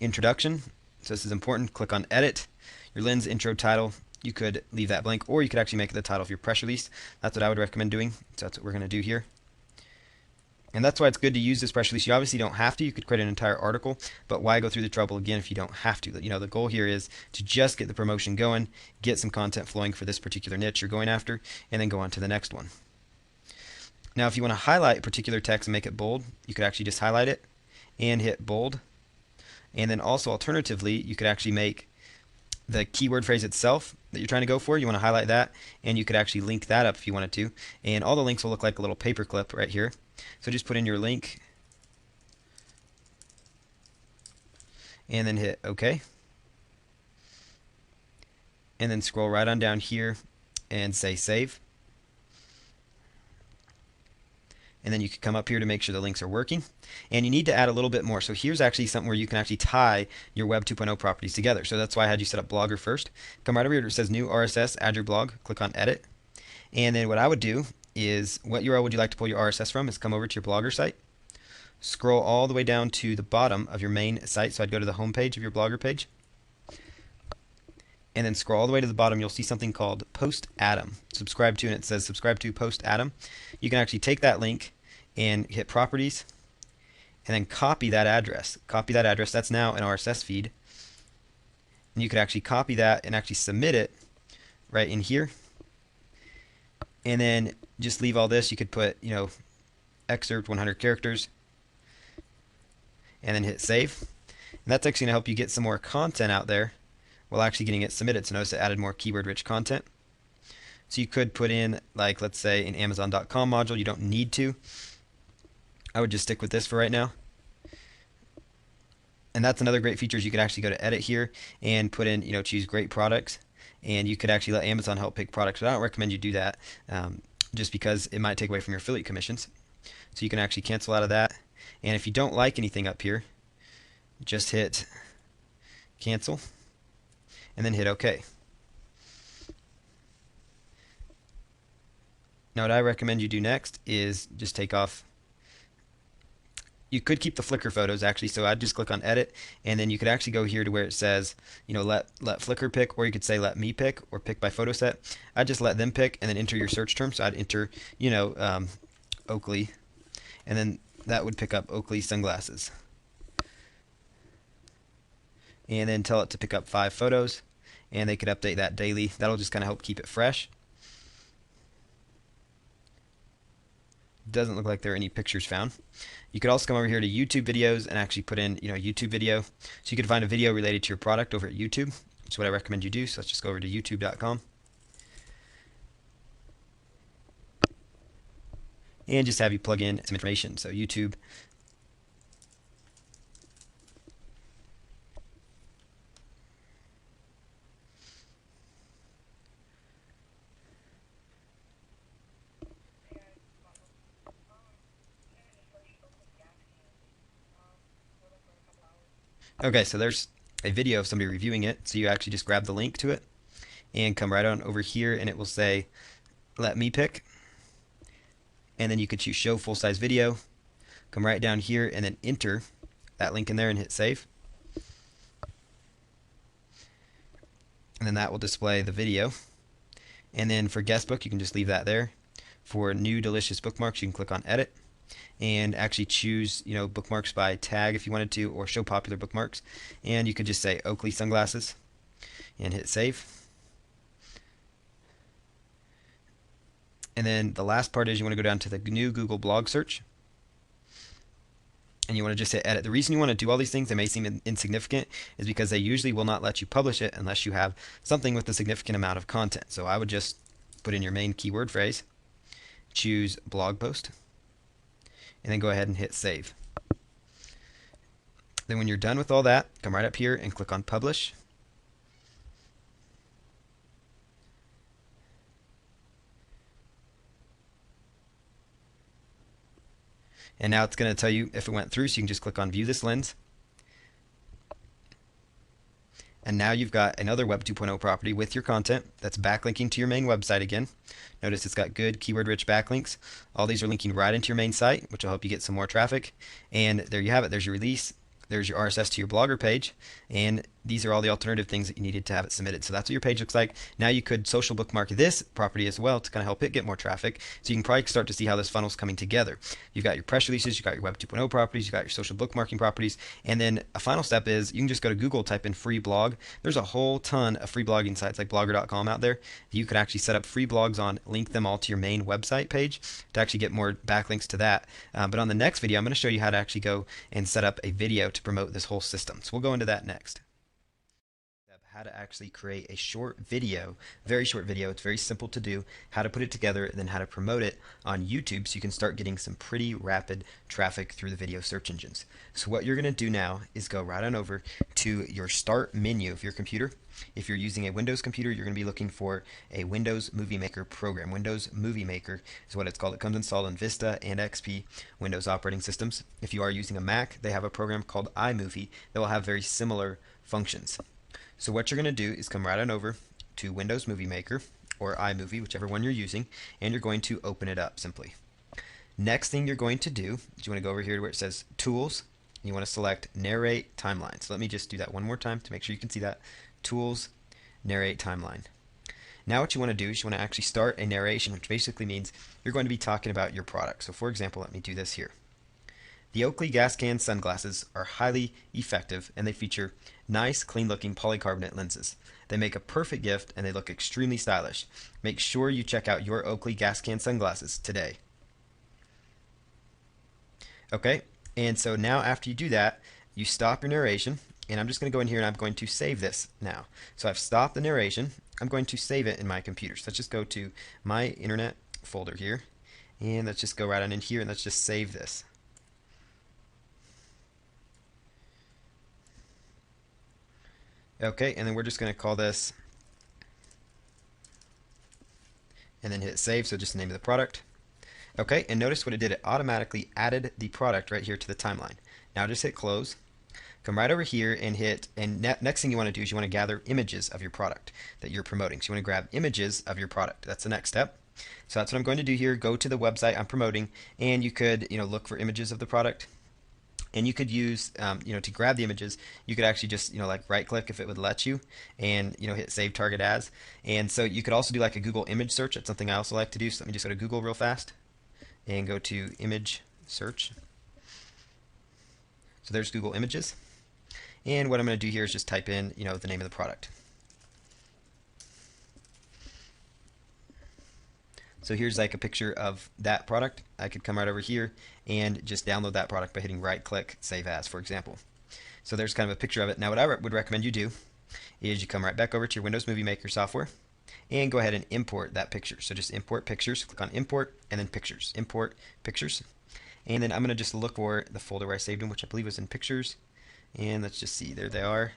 introduction. So this is important. Click on edit. Your lens intro title, you could leave that blank, or you could actually make it the title of your press release. That's what I would recommend doing. So that's what we're going to do here. And that's why it's good to use this press release. You obviously don't have to. You could create an entire article, but why go through the trouble again if you don't have to? The goal here is to just get the promotion going, get some content flowing for this particular niche you're going after, and then go on to the next one. Now, if you want to highlight particular text and make it bold, you could actually just highlight it and hit bold. And then also alternatively, you could actually make the keyword phrase itself that you're trying to go for. You want to highlight that, and you could actually link that up if you wanted to. And all the links will look like a little paperclip right here. So just put in your link and then hit OK. And then scroll right on down here and say save. And then you can come up here to make sure the links are working. And you need to add a little bit more. So here's actually something where you can actually tie your Web 2.0 properties together. So that's why I had you set up Blogger first. Come right over here where it says new RSS, add your blog, click on edit. And then what I would do is, what URL would you like to pull your RSS from, is come over to your Blogger site. Scroll all the way down to the bottom of your main site. So I'd go to the home page of your Blogger page. And then scroll all the way to the bottom, you'll see something called Post Atom. Subscribe to, and it says subscribe to Post Atom. You can actually take that link and hit properties and then copy that address. Copy that address. That's now an RSS feed. And you could actually copy that and actually submit it right in here. And then just leave all this. You could put, excerpt 100 characters and then hit save. And that's actually going to help you get some more content out there while actually getting it submitted. So notice it added more keyword-rich content. So you could put in, like, let's say an Amazon.com module. You don't need to. I would just stick with this for right now. And that's another great feature is you could actually go to edit here and put in, choose great products. And you could actually let Amazon help pick products. But I don't recommend you do that just because it might take away from your affiliate commissions. So you can actually cancel out of that. And if you don't like anything up here, just hit cancel and then hit OK. Now what I recommend you do next is just take off. You could keep the Flickr photos actually, so I'd just click on edit, and then you could actually go here to where it says, let Flickr pick, or you could say let me pick, or pick by photo set. I'd just let them pick and then enter your search term. So I'd enter, Oakley, and then that would pick up Oakley sunglasses. And then tell it to pick up 5 photos, and they could update that daily. That'll just kind of help keep it fresh. Doesn't look like there are any pictures found. You could also come over here to YouTube videos and actually put in, YouTube video. So you could find a video related to your product over at YouTube. That's what I recommend you do. So let's just go over to youtube.com. And just have you plug in some information. So YouTube. Okay, so there's a video of somebody reviewing it. So you actually just grab the link to it and come right on over here, and it will say let me pick. And then you could choose show full size video. Come right down here and then enter that link in there and hit save. And then that will display the video. And then for guest book, you can just leave that there. For new delicious bookmarks, you can click on edit and actually choose, bookmarks by tag if you wanted to, or show popular bookmarks. And you could just say Oakley sunglasses and hit save. And then the last part is you want to go down to the new Google blog search. And you want to just hit edit. The reason you want to do all these things, they may seem insignificant, is because they usually will not let you publish it unless you have something with a significant amount of content. So I would just put in your main keyword phrase, choose blog post, and then go ahead and hit save. Then when you're done with all that, come right up here and click on publish. And now it's going to tell you if it went through, so you can just click on view this lens. And now you've got another Web 2.0 property with your content that's backlinking to your main website again. Notice it's got good keyword-rich backlinks. All these are linking right into your main site, which will help you get some more traffic. And there you have it. There's your release. There's your RSS to your Blogger page, and these are all the alternative things that you needed to have it submitted. So that's what your page looks like. Now you could social bookmark this property as well to kind of help it get more traffic. So you can probably start to see how this funnel's coming together. You've got your press releases, you've got your Web 2.0 properties, you've got your social bookmarking properties, and then a final step is you can just go to Google, type in free blog. There's a whole ton of free blogging sites like blogger.com out there. You could actually set up free blogs on, link them all to your main website page to actually get more backlinks to that. But on the next video, I'm going to show you how to actually go and set up a video to promote this whole system. So we'll go into that next. How how to actually create a short video, very short video. It's very simple to do, how to put it together, and then how to promote it on YouTube so you can start getting some pretty rapid traffic through the video search engines. So what you're going to do now is go right on over to your start menu of your computer. If you're using a Windows computer, you're going to be looking for a Windows Movie Maker program. Windows Movie Maker is what it's called. It comes installed in Vista and XP Windows operating systems. If you are using a Mac, they have a program called iMovie that will have very similar functions. So what you're going to do is come right on over to Windows Movie Maker or iMovie, whichever one you're using, and you're going to open it up simply. Next thing you're going to do is you want to go over here to where it says Tools. You want to select Narrate Timeline. So let me just do that one more time to make sure you can see that. Tools, Narrate Timeline. Now what you want to do is you want to actually start a narration, which basically means you're going to be talking about your product. So for example, let me do this here. The Oakley gas can sunglasses are highly effective and they feature nice, clean looking polycarbonate lenses. They make a perfect gift and they look extremely stylish. Make sure you check out your Oakley gas can sunglasses today. Okay, and so now after you do that, you stop your narration, and I'm just going to go in here and I'm going to save this now. So I've stopped the narration. I'm going to save it in my computer. So let's just go to my internet folder here, and let's just go right on in here and let's just save this. Okay, and then we're just going to call this, and then hit save, so just the name of the product. Okay, and notice what it did. It automatically added the product right here to the timeline. Now just hit close. Come right over here and hit, and next thing you want to do is you want to gather images of your product that you're promoting. So you want to grab images of your product. That's the next step. So that's what I'm going to do here. Go to the website I'm promoting, and you could, look for images of the product. And you could use, to grab the images, you could actually just, like right click if it would let you, and, hit save target as. And so you could also do like a Google image search. That's something I also like to do. So let me just go to Google real fast and go to image search. So there's Google Images. And what I'm going to do here is just type in, the name of the product. So here's like a picture of that product. I could come right over here and just download that product by hitting right click, save as, for example. So there's kind of a picture of it. Now what I would recommend you do is you come right back over to your Windows Movie Maker software and go ahead and import that picture. So just import pictures, click on import and then pictures, import pictures. And then I'm going to just look for the folder where I saved them, which I believe was in pictures. And let's just see, there they are.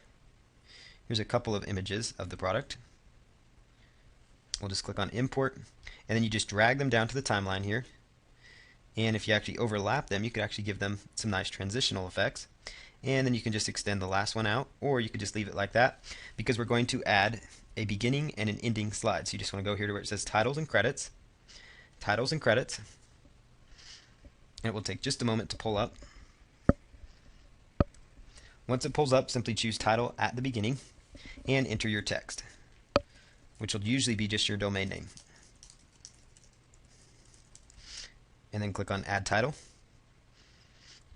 Here's a couple of images of the product. We'll just click on import, and then you just drag them down to the timeline here. And if you actually overlap them, you could actually give them some nice transitional effects. And then you can just extend the last one out, or you could just leave it like that, because we're going to add a beginning and an ending slide. So you just want to go here to where it says titles and credits. Titles and credits. And it will take just a moment to pull up. Once it pulls up, simply choose title at the beginning and enter your text, which will usually be just your domain name. And then click on add title.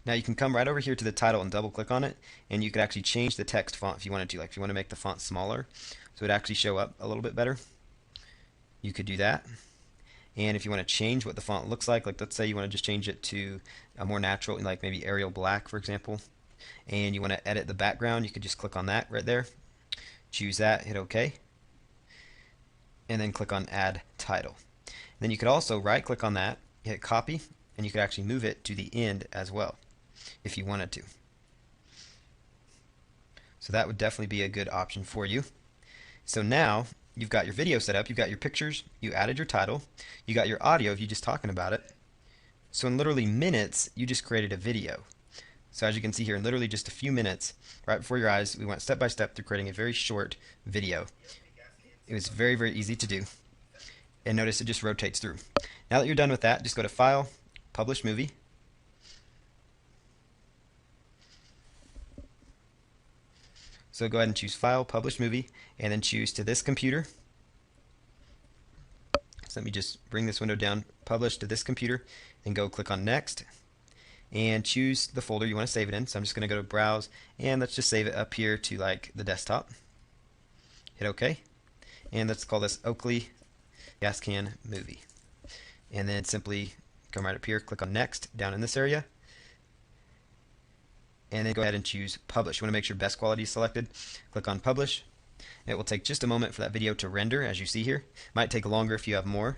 Now you can come right over here to the title and double click on it, and you could actually change the text font if you wanted to. Like if you want to make the font smaller so it actually show up a little bit better, you could do that. And if you want to change what the font looks like let's say you want to just change it to a more natural, like maybe Arial Black, for example, and you want to edit the background, you could just click on that right there, choose that, hit OK, and then click on add title. And then you could also right click on that, hit copy, and you could actually move it to the end as well if you wanted to. So that would definitely be a good option for you. So now you've got your video set up, you've got your pictures, you added your title, you got your audio if you're just talking about it. So in literally minutes, you just created a video. So as you can see here, in literally just a few minutes, right before your eyes, we went step by step through creating a very short video. It was very, very easy to do. And notice it just rotates through. Now that you're done with that, just go to File, Publish Movie. So go ahead and choose File, Publish Movie, and then choose to this computer. So let me just bring this window down, Publish to this computer, and go click on Next. And choose the folder you want to save it in. So I'm just going to go to Browse, and let's just save it up here to like the desktop. Hit OK. And let's call this Oakley Gas Can Movie. And then simply come right up here, click on Next down in this area. And then go ahead and choose Publish. You want to make sure best quality is selected. Click on Publish. It will take just a moment for that video to render, as you see here. Might take longer if you have more.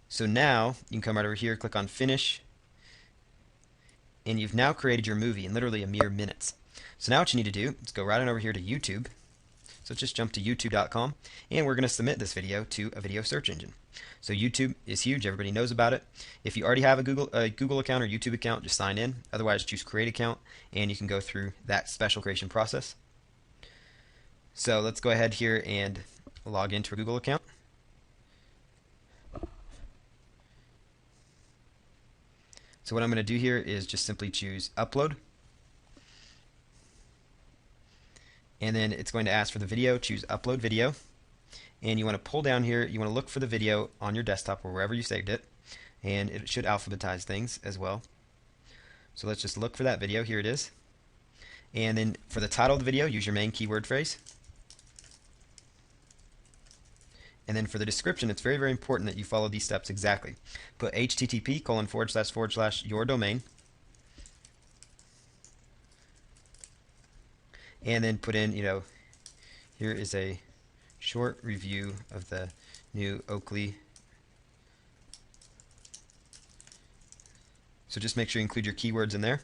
So now you can come right over here, click on finish, and you've now created your movie in literally a mere minutes. So now what you need to do is go right on over here to YouTube. So just jump to youtube.com, and we're going to submit this video to a video search engine. So YouTube is huge, everybody knows about it. If you already have a Google account or YouTube account, just sign in. Otherwise, choose create account, and you can go through that special creation process. So let's go ahead here and log into a Google account. So what I'm going to do here is just simply choose upload. And then it's going to ask for the video, choose upload video. And you want to pull down here, you want to look for the video on your desktop or wherever you saved it. And it should alphabetize things as well. So let's just look for that video, here it is. And then for the title of the video, use your main keyword phrase. And then for the description, it's very, very important that you follow these steps exactly. Put http:// your domain. And then put in, here is a short review of the new Oakley. So just make sure you include your keywords in there.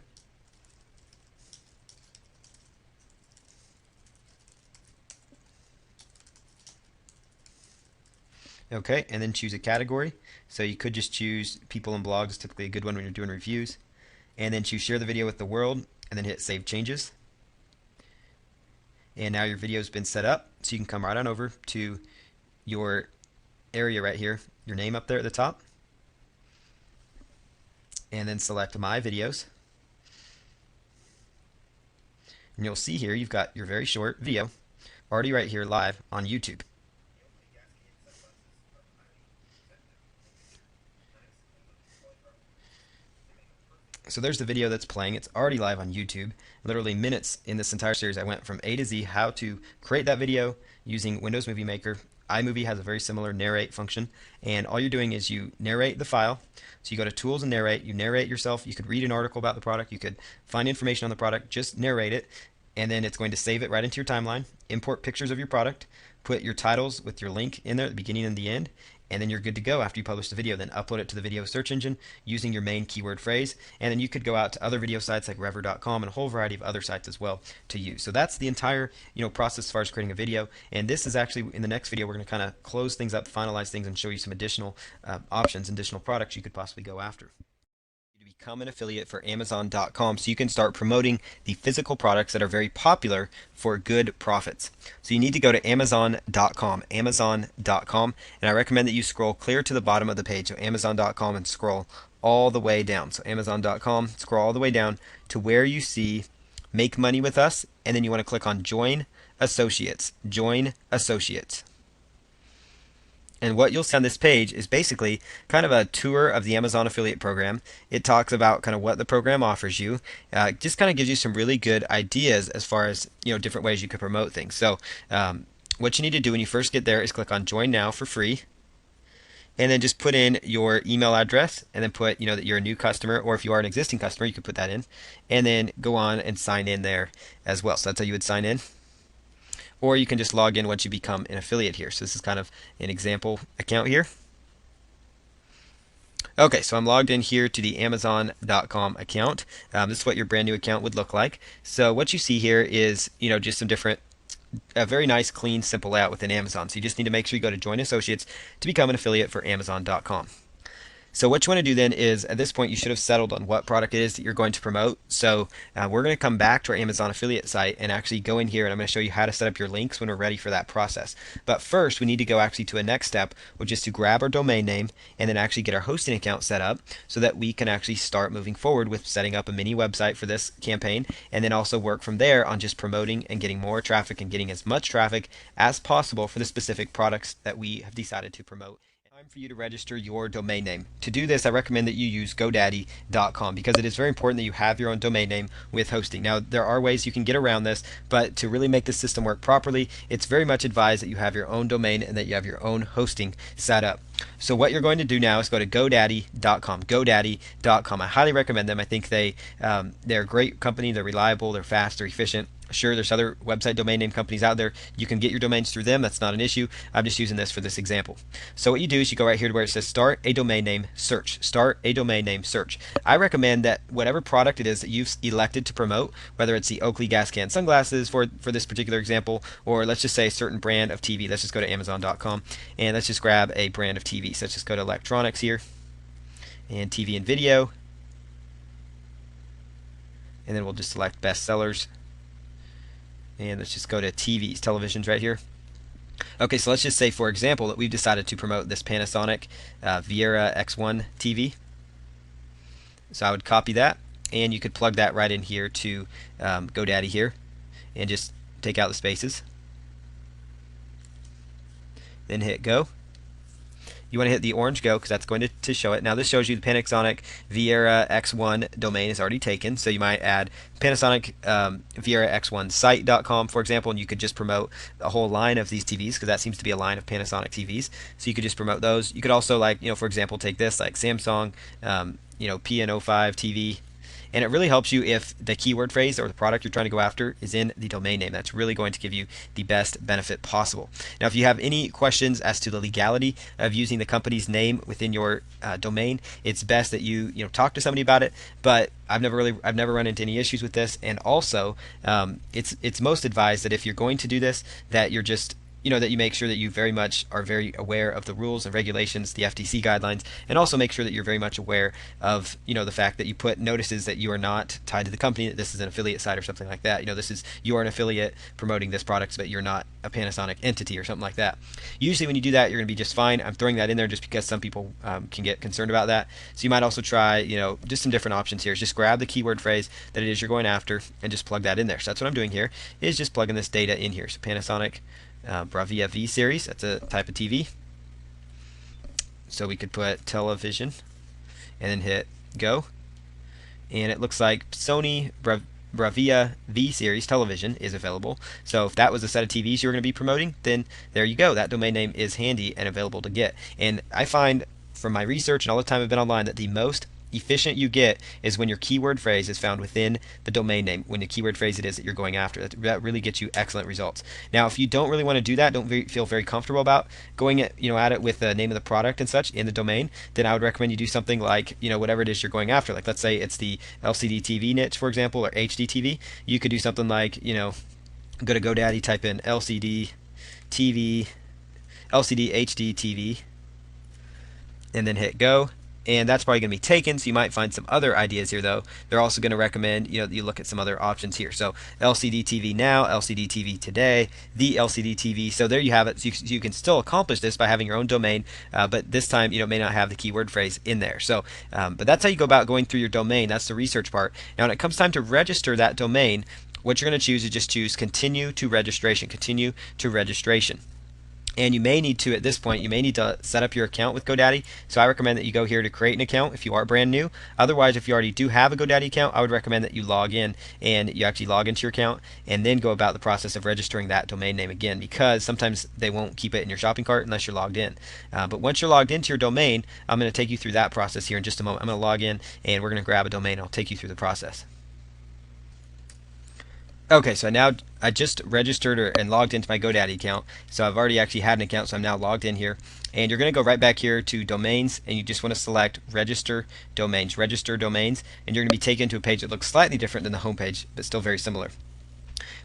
Okay, and then choose a category. So you could just choose people and blogs, typically a good one when you're doing reviews. And then choose share the video with the world, and then hit save changes. And now your video has been set up, so you can come right on over to your area right here, your name up there at the top, and then select My Videos. And you'll see here you've got your very short video already right here live on YouTube. So there's the video that's playing. It's already live on YouTube. Literally minutes in this entire series, I went from A to Z how to create that video using Windows Movie Maker. iMovie has a very similar narrate function, and all you're doing is you narrate the file. So you go to Tools and Narrate. You narrate yourself. You could read an article about the product. You could find information on the product. Just narrate it, and then it's going to save it right into your timeline. Import pictures of your product. Put your titles with your link in there at the beginning and the end. And then you're good to go after you publish the video. Then upload it to the video search engine using your main keyword phrase. And then you could go out to other video sites like rever.com and a whole variety of other sites as well to use. So that's the entire process as far as creating a video. And this is actually, in the next video, we're going to kind of close things up, finalize things, and show you some additional options, additional products you could possibly go after. Become an affiliate for Amazon.com so you can start promoting the physical products that are very popular for good profits. So you need to go to Amazon.com, Amazon.com, and I recommend that you scroll clear to the bottom of the page, so Amazon.com, and scroll all the way down. So Amazon.com, scroll all the way down to where you see Make Money with Us, and then you want to click on Join Associates. Join Associates. And what you'll see on this page is basically kind of a tour of the Amazon affiliate program. It talks about kind of what the program offers you. Just kind of gives you some really good ideas as far as different ways you could promote things. So what you need to do when you first get there is click on Join Now for free. And then just put in your email address, and then put that you're a new customer, or if you are an existing customer, you could put that in. And then go on and sign in there as well. So that's how you would sign in. Or you can just log in once you become an affiliate here. So this is kind of an example account here. Okay, so I'm logged in here to the Amazon.com account. This is what your brand new account would look like. So what you see here is, just some different, a very nice, clean, simple layout within Amazon. So you just need to make sure you go to Join Associates to become an affiliate for Amazon.com. So what you want to do then is, at this point, you should have settled on what product it is that you're going to promote. So we're going to come back to our Amazon affiliate site and actually go in here, and I'm going to show you how to set up your links when we're ready for that process. But first, we need to go actually to a next step, which is to grab our domain name and then actually get our hosting account set up so that we can actually start moving forward with setting up a mini website for this campaign, and then also work from there on just promoting and getting more traffic and getting as much traffic as possible for the specific products that we have decided to promote. Time for you to register your domain name. To do this, I recommend that you use GoDaddy.com because it is very important that you have your own domain name with hosting. Now, there are ways you can get around this, but to really make the system work properly, it's very much advised that you have your own domain and that you have your own hosting set up. So what you're going to do now is go to GoDaddy.com. GoDaddy.com. I highly recommend them. I think they're a great company. They're reliable. They're fast. They're efficient. Sure, there's other website domain name companies out there. You can get your domains through them. That's not an issue. I'm just using this for this example. So what you do is you go right here to where it says Start a Domain Name Search. Start a Domain Name Search. I recommend that whatever product it is that you've elected to promote, whether it's the Oakley gas can sunglasses for this particular example, or let's just say a certain brand of TV. Let's just go to Amazon.com and let's just grab a brand of TV. So let's just go to electronics here and TV and video. And then we'll just select best sellers. And let's just go to TVs, televisions right here. Okay, so let's just say, for example, that we've decided to promote this Panasonic Viera X1 TV. So I would copy that, and you could plug that right in here to GoDaddy here, and just take out the spaces. Then hit go. You want to hit the orange go because that's going to show it. Now this shows you the Panasonic Viera X1 domain is already taken, so you might add Panasonic Viera X1 site.com, for example, and you could just promote a whole line of these TVs because that seems to be a line of Panasonic TVs. So you could just promote those. You could also, like, for example, take this like Samsung PN05 TV. And it really helps you if the keyword phrase or the product you're trying to go after is in the domain name. That's really going to give you the best benefit possible. Now, if you have any questions as to the legality of using the company's name within your domain, it's best that you talk to somebody about it. But I've never run into any issues with this. And also, it's most advised that if you're going to do this, that you're just that you make sure that you very much are very aware of the rules and regulations, the FTC guidelines, and also make sure that you're very much aware of the fact that you put notices that you are not tied to the company, that this is an affiliate site or something like that. You are an affiliate promoting this product, but you're not a Panasonic entity or something like that. Usually when you do that, you're going to be just fine. I'm throwing that in there just because some people can get concerned about that. So you might also try just some different options here. Just grab the keyword phrase that it is you're going after and just plug that in there. So that's what I'm doing here, is just plugging this data in here. So Panasonic Bravia V series, that's a type of TV. So we could put television and then hit go, and it looks like Sony Bravia V series television is available. So if that was a set of TVs you were going to be promoting, then there you go. That domain name is handy and available to get. And I find from my research and all the time I've been online that the most efficient you get is when your keyword phrase is found within the domain name, when the keyword phrase it is that you're going after. That really gets you excellent results. Now, if you don't really want to do that, don't feel very comfortable about going at it with the name of the product and such in the domain, then I would recommend you do something like whatever it is you're going after. Like, let's say it's the LCD TV niche, for example, or HD TV. You could do something like go to GoDaddy, type in LCD TV, LCD HD TV, and then hit go. And that's probably going to be taken, so you might find some other ideas here, though. They're also going to recommend you look at some other options here. So LCD TV now, LCD TV today, the LCD TV. So there you have it. So you can still accomplish this by having your own domain, but this time may not have the keyword phrase in there. So, but that's how you go about going through your domain. That's the research part. Now, when it comes time to register that domain, what you're going to choose is just choose Continue to Registration. Continue to Registration. And you may need to, at this point, you may need to set up your account with GoDaddy. So I recommend that you go here to create an account if you are brand new. Otherwise, if you already do have a GoDaddy account, I would recommend that you log in and you actually log into your account and then go about the process of registering that domain name again, because sometimes they won't keep it in your shopping cart unless you're logged in. But once you're logged into your domain, I'm going to take you through that process here in just a moment. I'm going to log in and we're going to grab a domain. I'll take you through the process. Okay, so now I just registered and logged into my GoDaddy account. So I've already actually had an account, so I'm now logged in here. And you're going to go right back here to domains, and you just want to select register domains, and you're going to be taken to a page that looks slightly different than the home page, but still very similar.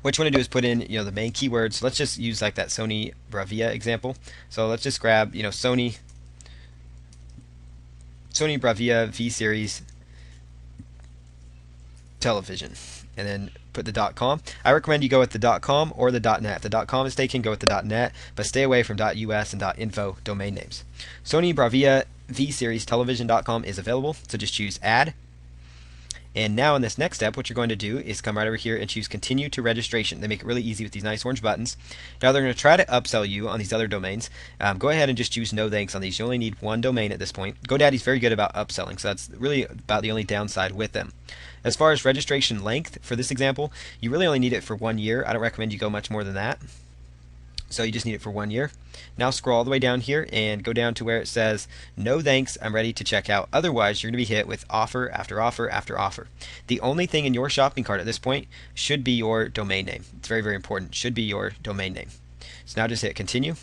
What you want to do is put in the main keywords. So let's just use like that Sony Bravia example. So let's just grab Sony Bravia V series television, and then put the .com. I recommend you go with the .com or the .net. If the .com is taken, go with the .net, but stay away from .us and .info domain names. Sony Bravia V series television.com is available, so just choose add. And now in this next step, what you're going to do is come right over here and choose Continue to Registration. They make it really easy with these nice orange buttons. Now they're going to try to upsell you on these other domains. Go ahead and just choose no thanks on these. You only need one domain at this point. GoDaddy's very good about upselling, so that's really about the only downside with them. As far as registration length for this example, you really only need it for 1 year. I don't recommend you go much more than that. So you just need it for 1 year. Now scroll all the way down here and go down to where it says, no thanks, I'm ready to check out. Otherwise, you're going to be hit with offer after offer after offer. The only thing in your shopping cart at this point should be your domain name. It's very, very important. Should be your domain name. So now just hit continue.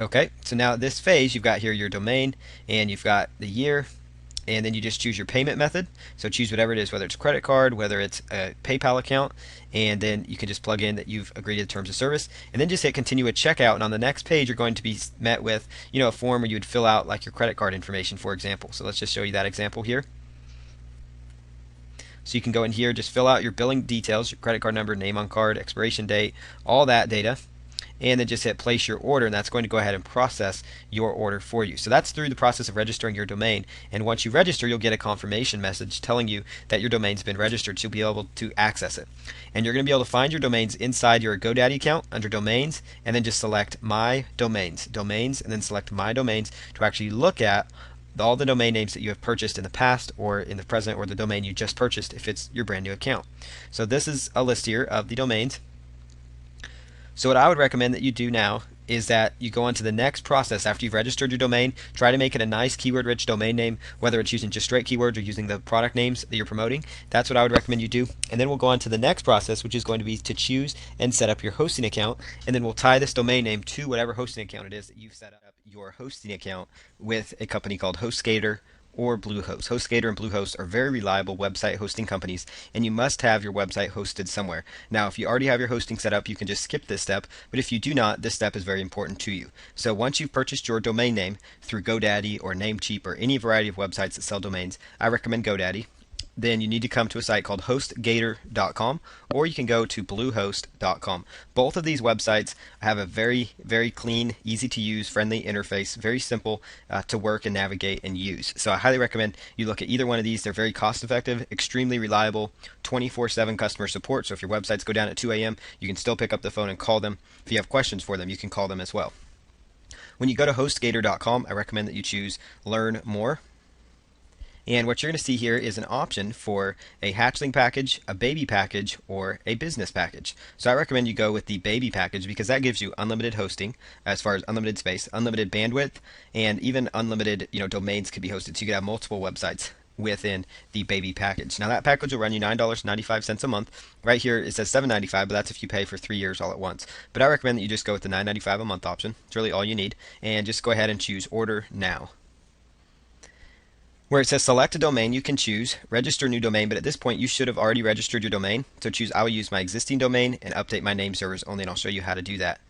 Okay, so now at this phase, you've got here your domain and you've got the year, and then you just choose your payment method. So choose whatever it is, whether it's credit card, whether it's a PayPal account, and then you can just plug in that you've agreed to the terms of service, and then just hit continue with checkout. And on the next page, you're going to be met with, a form where you would fill out like your credit card information, for example. So let's just show you that example here. So you can go in here, just fill out your billing details, your credit card number, name on card, expiration date, all that data, and then just hit place your order, and that's going to go ahead and process your order for you. So that's through the process of registering your domain, and once you register, you'll get a confirmation message telling you that your domain's been registered, so you'll be able to access it. And you're going to be able to find your domains inside your GoDaddy account under domains, and then just select my domains, and then select my domains to actually look at all the domain names that you have purchased in the past or in the present, or the domain you just purchased if it's your brand new account. So this is a list here of the domains. So what I would recommend that you do now is that you go on to the next process after you've registered your domain. Try to make it a nice keyword-rich domain name, whether it's using just straight keywords or using the product names that you're promoting. That's what I would recommend you do. And then we'll go on to the next process, which is going to be to choose and set up your hosting account. And then we'll tie this domain name to whatever hosting account it is that you've set up your hosting account with a company called HostGator or Bluehost. HostGator and Bluehost are very reliable website hosting companies, and you must have your website hosted somewhere. Now, if you already have your hosting set up, you can just skip this step, but if you do not, this step is very important to you. So once you've purchased your domain name through GoDaddy or Namecheap or any variety of websites that sell domains, I recommend GoDaddy. Then you need to come to a site called hostgator.com, or you can go to bluehost.com. Both of these websites have a very, very clean, easy to use, friendly interface, very simple to work and navigate and use. So I highly recommend you look at either one of these. They're very cost effective, extremely reliable, 24/7 customer support. So if your websites go down at 2 a.m., you can still pick up the phone and call them. If you have questions for them, you can call them as well. When you go to hostgator.com, I recommend that you choose Learn More. And what you're going to see here is an option for a hatchling package, a baby package, or a business package. So I recommend you go with the baby package because that gives you unlimited hosting, as far as unlimited space, unlimited bandwidth, and even unlimited domains could be hosted. So you could have multiple websites within the baby package. Now that package will run you $9.95 a month. Right here it says $7.95, but that's if you pay for 3 years all at once. But I recommend that you just go with the $9.95 a month option. It's really all you need. And just go ahead and choose Order Now. Where it says select a domain, you can choose register new domain, but at this point you should have already registered your domain. So choose I will use my existing domain and update my name servers only, and I'll show you how to do that.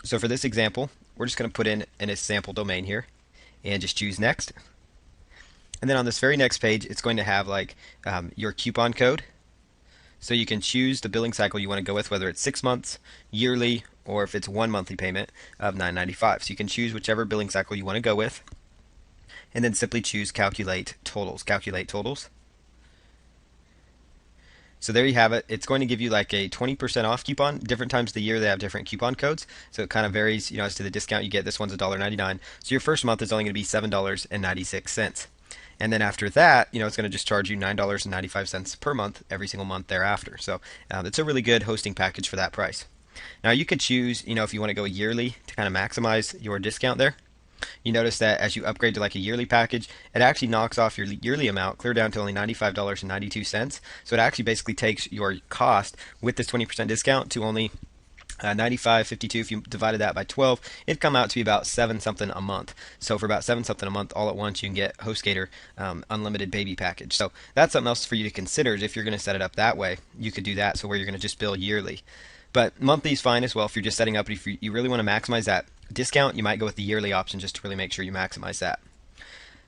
So for this example, we're just going to put in a sample domain here and just choose next. And then on this very next page, it's going to have like your coupon code. So you can choose the billing cycle you want to go with, whether it's 6 months, yearly, or if it's one monthly payment of $9.95. So you can choose whichever billing cycle you want to go with. And then simply choose calculate totals. Calculate totals. So there you have it. It's going to give you like a 20% off coupon. Different times of the year they have different coupon codes, so it kind of varies, as to the discount you get. This one's $1.99. So your first month is only going to be $7.96. And then after that, it's going to just charge you $9.95 per month every single month thereafter. So it's a really good hosting package for that price. Now you could choose, if you want to go yearly to kind of maximize your discount there. You notice that as you upgrade to like a yearly package, it actually knocks off your yearly amount clear down to only $95.92. So it actually basically takes your cost with this 20% discount to only $95.52. If you divided that by 12, it'd come out to be about 7 something a month. So for about 7 something a month all at once, you can get HostGator unlimited baby package. So that's something else for you to consider. Is if you're going to set it up that way, you could do that. So where you're going to just bill yearly. But monthly is fine as well if you're just setting up. But if you really want to maximize that discount, you might go with the yearly option just to really make sure you maximize that.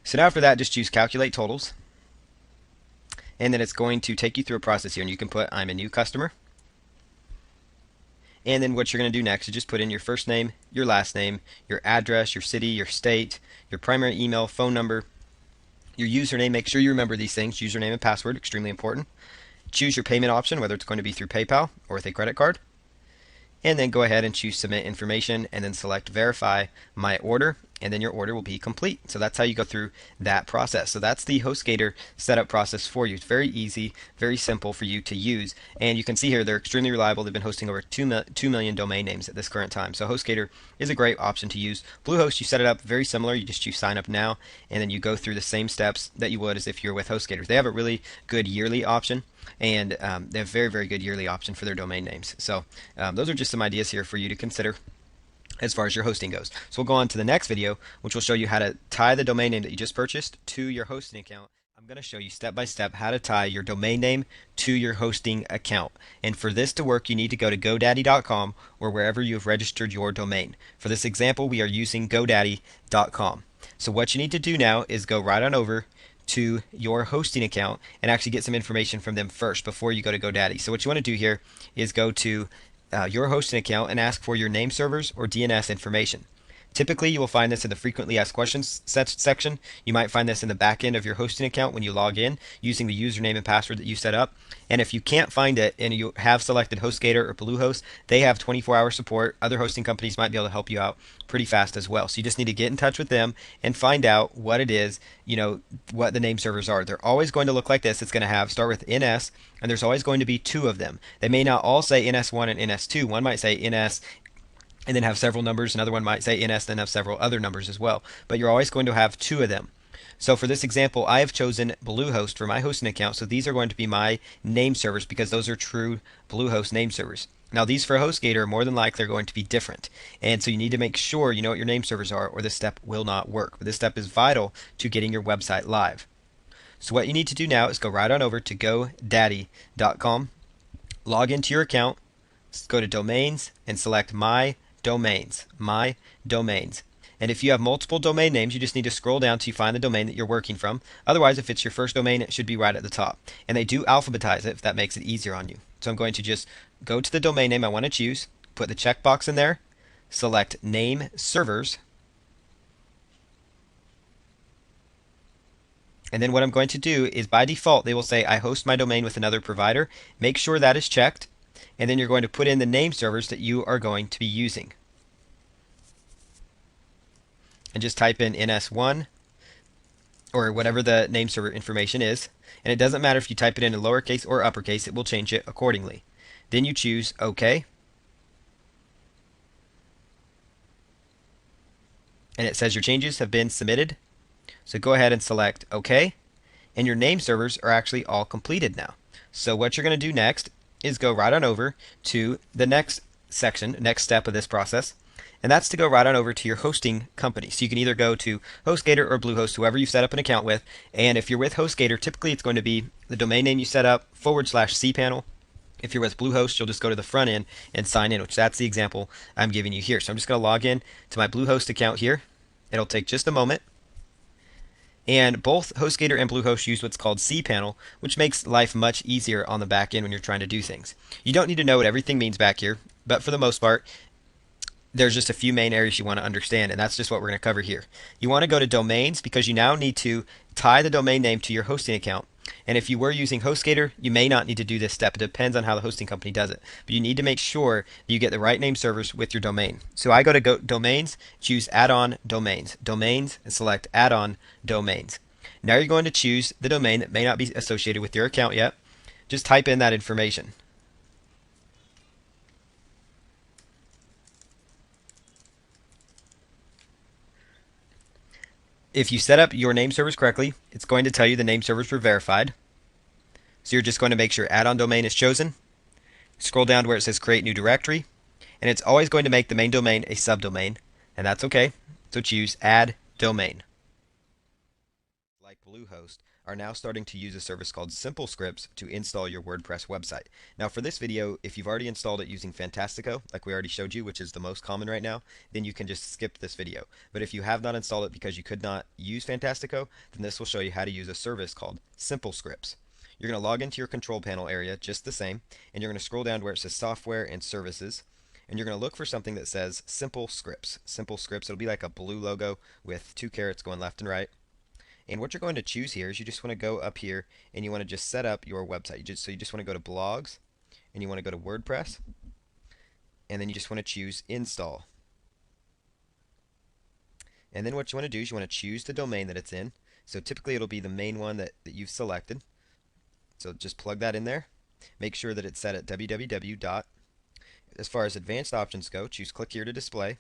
So now after that, just choose calculate totals. And then it's going to take you through a process here. And you can put I'm a new customer. And then what you're going to do next is just put in your first name, your last name, your address, your city, your state, your primary email, phone number, your username. Make sure you remember these things. Username and password, extremely important. Choose your payment option, whether it's going to be through PayPal or with a credit card. And then go ahead and choose submit information and then select verify my order. and then your order will be complete. So that's how you go through that process. So that's the HostGator setup process for you. It's very easy, very simple for you to use. And you can see here they're extremely reliable. They've been hosting over 2 million domain names at this current time. So HostGator is a great option to use. Bluehost, you set it up very similar. You just choose sign up now, and then you go through the same steps that you would as if you're with HostGator. They have a really good yearly option, and they have very good yearly option for their domain names. So those are just some ideas here for you to consider as far as your hosting goes. So we'll go on to the next video, which will show you how to tie the domain name that you just purchased to your hosting account. I'm going to show you step by step how to tie your domain name to your hosting account. And for this to work, you need to go to GoDaddy.com or wherever you have registered your domain. For this example, we are using GoDaddy.com. So what you need to do now is go right on over to your hosting account and actually get some information from them first before you go to GoDaddy. So what you want to do here is go to your hosting account and ask for your name servers or DNS information. Typically, you will find this in the frequently asked questions section. You might find this in the back end of your hosting account when you log in using the username and password that you set up. And if you can't find it and you have selected HostGator or Bluehost, they have 24-hour support. Other hosting companies might be able to help you out pretty fast as well. So you just need to get in touch with them and find out what it is, what the name servers are. They're always going to look like this. It's going to start with NS, and there's always going to be two of them. They may not all say NS1 and NS2. One might say NS and then have several numbers. Another one might say NS, then have several other numbers as well. But you're always going to have two of them. So for this example, I have chosen Bluehost for my hosting account. So these are going to be my name servers because those are true Bluehost name servers. Now these for HostGator are more than likely going to be different. And so you need to make sure you know what your name servers are or this step will not work. But this step is vital to getting your website live. So what you need to do now is go right on over to GoDaddy.com, log into your account, go to domains and select my domains. And if you have multiple domain names, you just need to scroll down till you find the domain that you're working from. Otherwise, if it's your first domain, it should be right at the top. And they do alphabetize it if that makes it easier on you. So I'm going to just go to the domain name I want to choose, put the checkbox in there, select name servers. And then what I'm going to do is by default, they will say I host my domain with another provider. Make sure that is checked. And then you're going to put in the name servers that you are going to be using. And just type in NS1 or whatever the name server information is. And it doesn't matter if you type it in lowercase or uppercase, it will change it accordingly. Then you choose OK. And it says your changes have been submitted. So go ahead and select OK. And your name servers are actually all completed now. So what you're going to do next is go right on over to the next section, next step of this process, and that's to go right on over to your hosting company. So you can either go to HostGator or Bluehost, whoever you've set up an account with, and if you're with HostGator, typically it's going to be the domain name you set up /cPanel. If you're with Bluehost, you'll just go to the front end and sign in, which that's the example I'm giving you here. So I'm just going to log in to my Bluehost account here. It'll take just a moment. And both HostGator and Bluehost use what's called cPanel, which makes life much easier on the back end when you're trying to do things. You don't need to know what everything means back here, but for the most part, there's just a few main areas you want to understand, and that's just what we're going to cover here. You want to go to domains because you now need to tie the domain name to your hosting account. And if you were using HostGator, you may not need to do this step. It depends on how the hosting company does it. But you need to make sure that you get the right name servers with your domain. So I go to domains, choose add-on domains, and select add-on domains. Now you're going to choose the domain that may not be associated with your account yet. Just type in that information. If you set up your name servers correctly, it's going to tell you the name servers were verified. So you're just going to make sure add-on domain is chosen. Scroll down to where it says create new directory. And it's always going to make the main domain a subdomain. And that's okay. So choose add domain. Like Bluehost, are now starting to use a service called Simple Scripts to install your WordPress website. Now for this video, if you've already installed it using Fantastico, like we already showed you, which is the most common right now, then you can just skip this video. But if you have not installed it because you could not use Fantastico, then this will show you how to use a service called Simple Scripts. You're going to log into your control panel area just the same, and you're going to scroll down to where it says Software and Services, and you're going to look for something that says Simple Scripts. Simple Scripts, it'll be like a blue logo with two carrots going left and right. And what you're going to choose here is you just want to go up here and you want to just set up your website. So you just want to go to blogs and you want to go to WordPress and then you just want to choose install. And then what you want to do is you want to choose the domain that it's in. So typically it'll be the main one that you've selected. So just plug that in there. Make sure that it's set at www. As far as advanced options go, choose click here to display.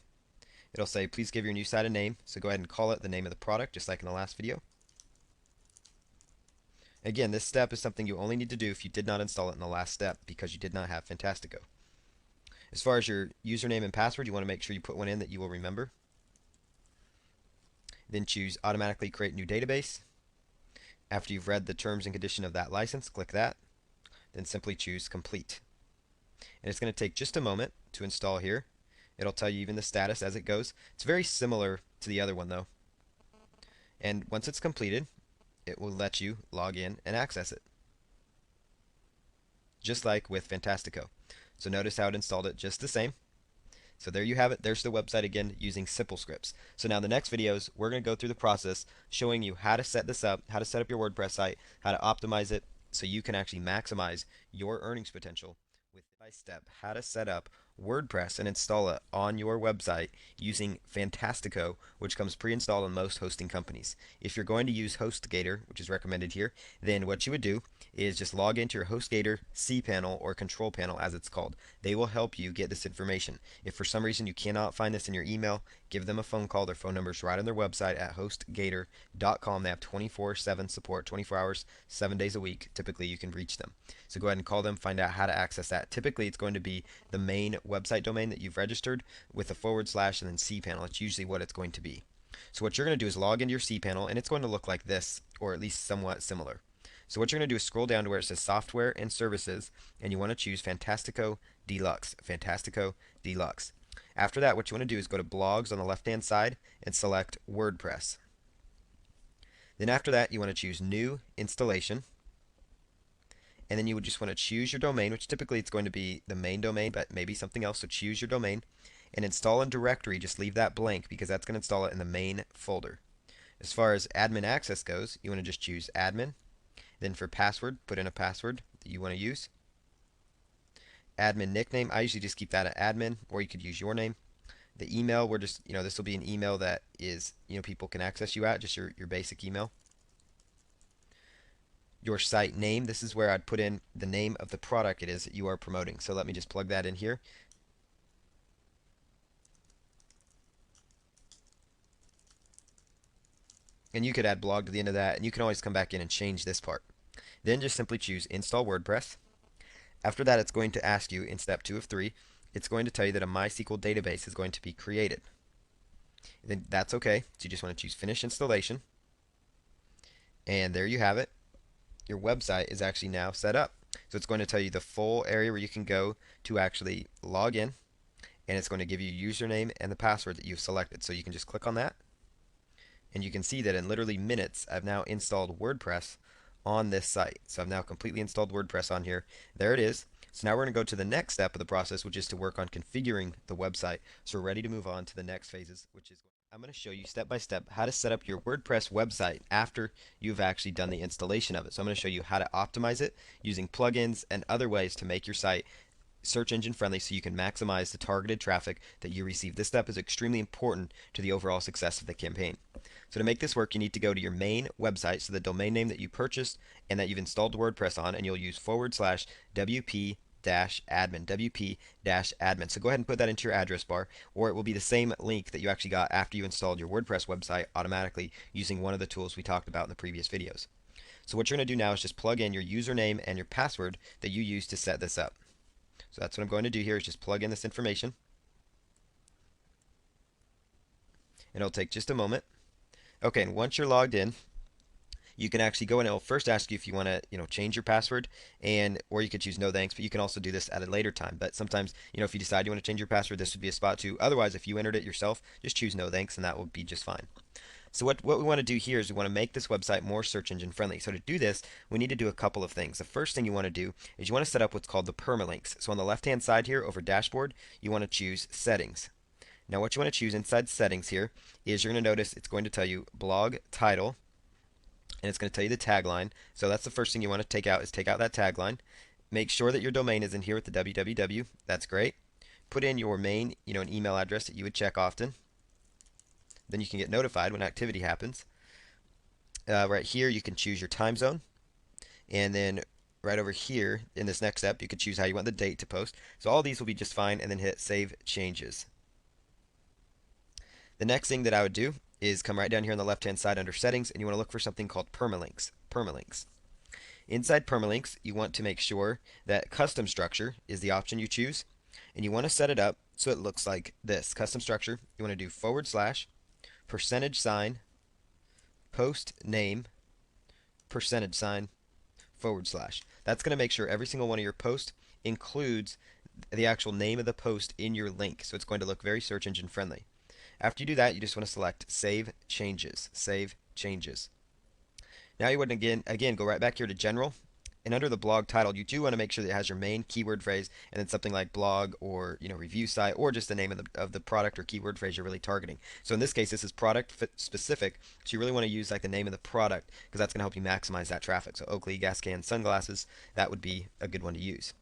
It'll say please give your new site a name. So go ahead and call it the name of the product, just like in the last video. Again, this step is something you only need to do if you did not install it in the last step because you did not have Fantastico. As far as your username and password, you want to make sure you put one in that you will remember. Then choose automatically create new database. After you've read the terms and condition of that license, click that. Then simply choose complete. And it's going to take just a moment to install here. It'll tell you even the status as it goes. It's very similar to the other one though. And once it's completed, it will let you log in and access it. Just like with Fantastico. So notice how it installed it just the same. So there you have it. There's the website again using simple scripts. So now the next videos, we're going to go through the process showing you how to set this up, how to set up your WordPress site, how to optimize it so you can actually maximize your earnings potential with step by step how to set up WordPress and install it on your website using Fantastico, which comes pre-installed on most hosting companies. If you're going to use HostGator, which is recommended here, then what you would do is just log into your HostGator cPanel or control panel as it's called. They will help you get this information. If for some reason you cannot find this in your email, give them a phone call. Their phone number is right on their website at hostgator.com. They have 24/7 support, 24 hours, 7 days a week. Typically you can reach them. So go ahead and call them, find out how to access that. Typically it's going to be the main website domain that you've registered with a / and then cPanel. It's usually what it's going to be. So what you're going to do is log into your cPanel, and it's going to look like this, or at least somewhat similar. So what you're going to do is scroll down to where it says software and services, and you want to choose Fantastico Deluxe. Fantastico Deluxe. After that, what you want to do is go to blogs on the left hand side and select WordPress. Then after that, you want to choose new installation. And then you would just want to choose your domain, which typically it's going to be the main domain, but maybe something else. So choose your domain and install in directory. Just leave that blank because that's going to install it in the main folder. As far as admin access goes, you want to just choose admin. Then for password, put in a password that you want to use. Admin nickname, I usually just keep that at admin, or you could use your name. The email, we're just, this will be an email that is, people can access you at, just your basic email. Your site name, this is where I'd put in the name of the product it is that you are promoting. So let me just plug that in here. And you could add blog to the end of that, and you can always come back in and change this part. Then just simply choose install WordPress. After that, it's going to ask you in step 2 of 3, it's going to tell you that a MySQL database is going to be created. Then that's okay. So you just want to choose finish installation. And there you have it. Your website is actually now set up. So it's going to tell you the full area where you can go to actually log in, and it's going to give you your username and the password that you've selected. So you can just click on that, and you can see that in literally minutes I've now installed WordPress on this site. So I've now completely installed WordPress on here. There it is. So now we're going to go to the next step of the process, which is to work on configuring the website. So we're ready to move on to the next phases, which is I'm going to show you step by step how to set up your WordPress website after you've actually done the installation of it. So I'm going to show you how to optimize it using plugins and other ways to make your site search engine friendly so you can maximize the targeted traffic that you receive. This step is extremely important to the overall success of the campaign. So to make this work, you need to go to your main website, so the domain name that you purchased and that you've installed WordPress on, and you'll use /wp-admin, wp-admin. So go ahead and put that into your address bar, or it will be the same link that you actually got after you installed your WordPress website automatically using one of the tools we talked about in the previous videos. So what you're going to do now is just plug in your username and your password that you used to set this up. So that's what I'm going to do here, is just plug in this information. And it'll take just a moment. Okay, and once you're logged in, you can actually go in. It'll first ask you if you want to, change your password, or you could choose no thanks. But you can also do this at a later time. But sometimes, if you decide you want to change your password, this would be a spot too. Otherwise, if you entered it yourself, just choose no thanks, and that will be just fine. So what we want to do here is we want to make this website more search engine friendly. So to do this, we need to do a couple of things. The first thing you want to do is you want to set up what's called the permalinks. So on the left hand side here over dashboard, you want to choose settings. Now what you want to choose inside settings here is you're going to notice it's going to tell you blog title, and it's going to tell you the tagline. So that's the first thing you want to take out, is take out that tagline. Make sure that your domain is in here with the www. That's great. Put in your main, an email address that you would check often. then you can get notified when activity happens. Right here, you can choose your time zone, and then right over here in this next step, you can choose how you want the date to post. So all these will be just fine, and then hit Save Changes. The next thing that I would do is come right down here on the left-hand side under Settings, and you want to look for something called Permalinks. Permalinks. Inside Permalinks, you want to make sure that Custom Structure is the option you choose, and you want to set it up so it looks like this. Custom Structure, you want to do /, post name, %, /. That's going to make sure every single one of your posts includes the actual name of the post in your link, so it's going to look very search engine friendly. After you do that, you just want to select Save Changes. Save Changes. Now you would again go right back here to General, and under the blog title, you do want to make sure that it has your main keyword phrase, and then something like blog or review site, or just the name of the product or keyword phrase you're really targeting. So in this case, this is product specific, so you really want to use like the name of the product because that's going to help you maximize that traffic. So Oakley gas can sunglasses, that would be a good one to use.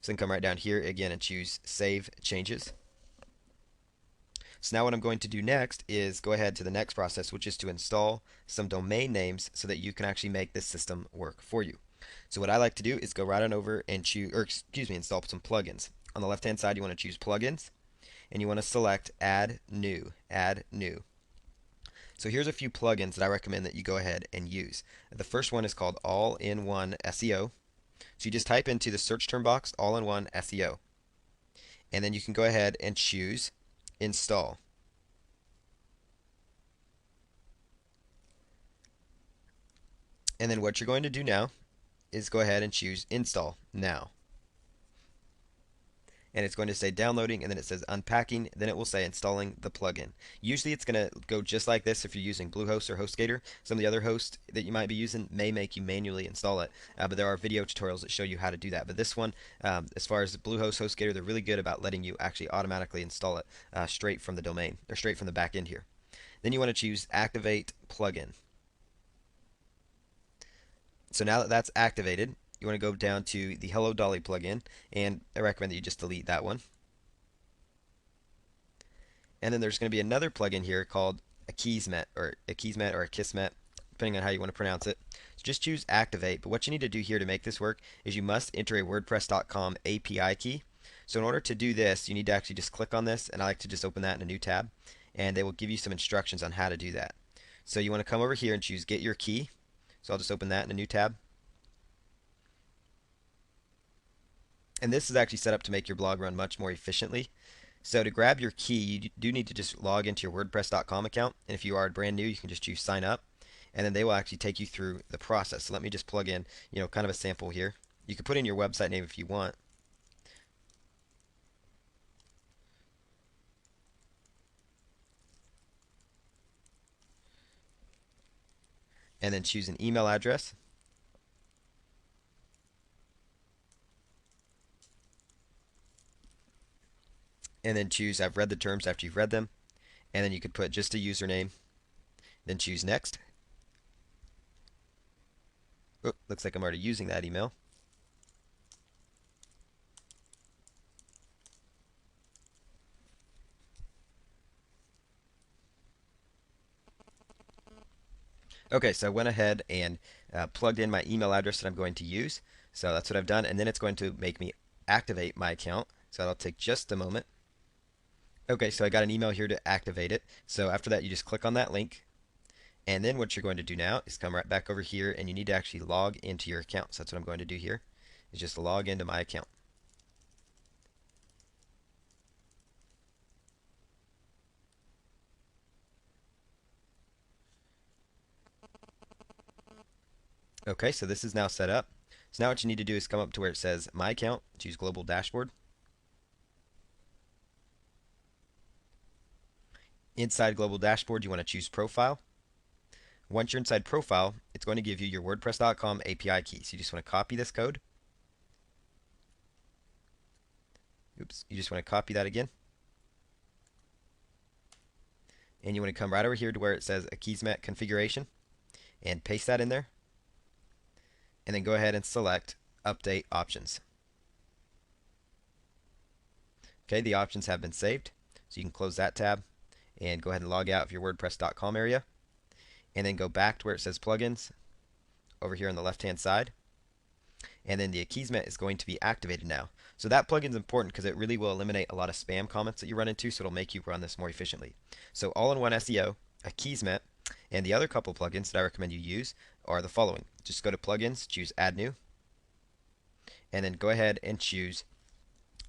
So then come right down here again and choose Save Changes. So now what I'm going to do next is go ahead to the next process, which is to install some domain names so that you can actually make this system work for you. So what I like to do is go right on over and install some plugins. On the left-hand side, you want to choose Plugins, and you want to select Add New. Add New. So here's a few plugins that I recommend that you go ahead and use. The first one is called All-in-One SEO. So you just type into the search term box All-in-One SEO, and then you can go ahead and choose Install. And then what you're going to do now is go ahead and choose Install Now. And it's going to say downloading, and then it says unpacking, then it will say installing the plugin. Usually it's going to go just like this if you're using Bluehost or HostGator. Some of the other hosts that you might be using may make you manually install it, but there are video tutorials that show you how to do that. But this one, as far as Bluehost, HostGator, they're really good about letting you actually automatically install it straight from the domain, or straight from the back end here. Then you want to choose Activate Plugin. So now that that's activated, you want to go down to the Hello Dolly plugin, and I recommend that you just delete that one. And then there's going to be another plugin here called a Kismet or a Kismet, depending on how you want to pronounce it. So just choose Activate, but what you need to do here to make this work is you must enter a WordPress.com API key. So in order to do this, you need to actually just click on this, and I like to just open that in a new tab, and they will give you some instructions on how to do that. So you want to come over here and choose Get Your Key. So I'll just open that in a new tab. And this is actually set up to make your blog run much more efficiently. So to grab your key, you do need to just log into your WordPress.com account. And if you are brand new, you can just choose Sign Up. And then they will actually take you through the process. So let me just plug in, kind of a sample here. You can put in your website name if you want. And then choose an email address. And then choose I've read the terms after you've read them. And then you could put just a username. Then choose Next. Oh, looks like I'm already using that email. Okay, so I went ahead and plugged in my email address that I'm going to use. So that's what I've done, and then it's going to make me activate my account. So that'll take just a moment. Okay, so I got an email here to activate it. So after that, you just click on that link. And then what you're going to do now is come right back over here, and you need to actually log into your account. So that's what I'm going to do here, is just log into my account. Okay, so this is now set up. So now what you need to do is come up to where it says My Account, choose Global Dashboard. Inside Global Dashboard, you want to choose Profile. Once you're inside Profile, it's going to give you your WordPress.com API key. So you just want to copy this code. Oops, you just want to copy that again. And you want to come right over here to where it says Akismet configuration and paste that in there. And then go ahead and select Update Options. Okay, the options have been saved, so you can close that tab. and go ahead and log out of your WordPress.com area, and then go back to where it says plugins over here on the left hand side, and then the Akismet is going to be activated now. So that plugin is important because it really will eliminate a lot of spam comments that you run into, so it'll make you run this more efficiently. So all-in-one SEO, Akismet, and the other couple plugins that I recommend you use are the following. Just go to plugins, choose add new, and then go ahead and choose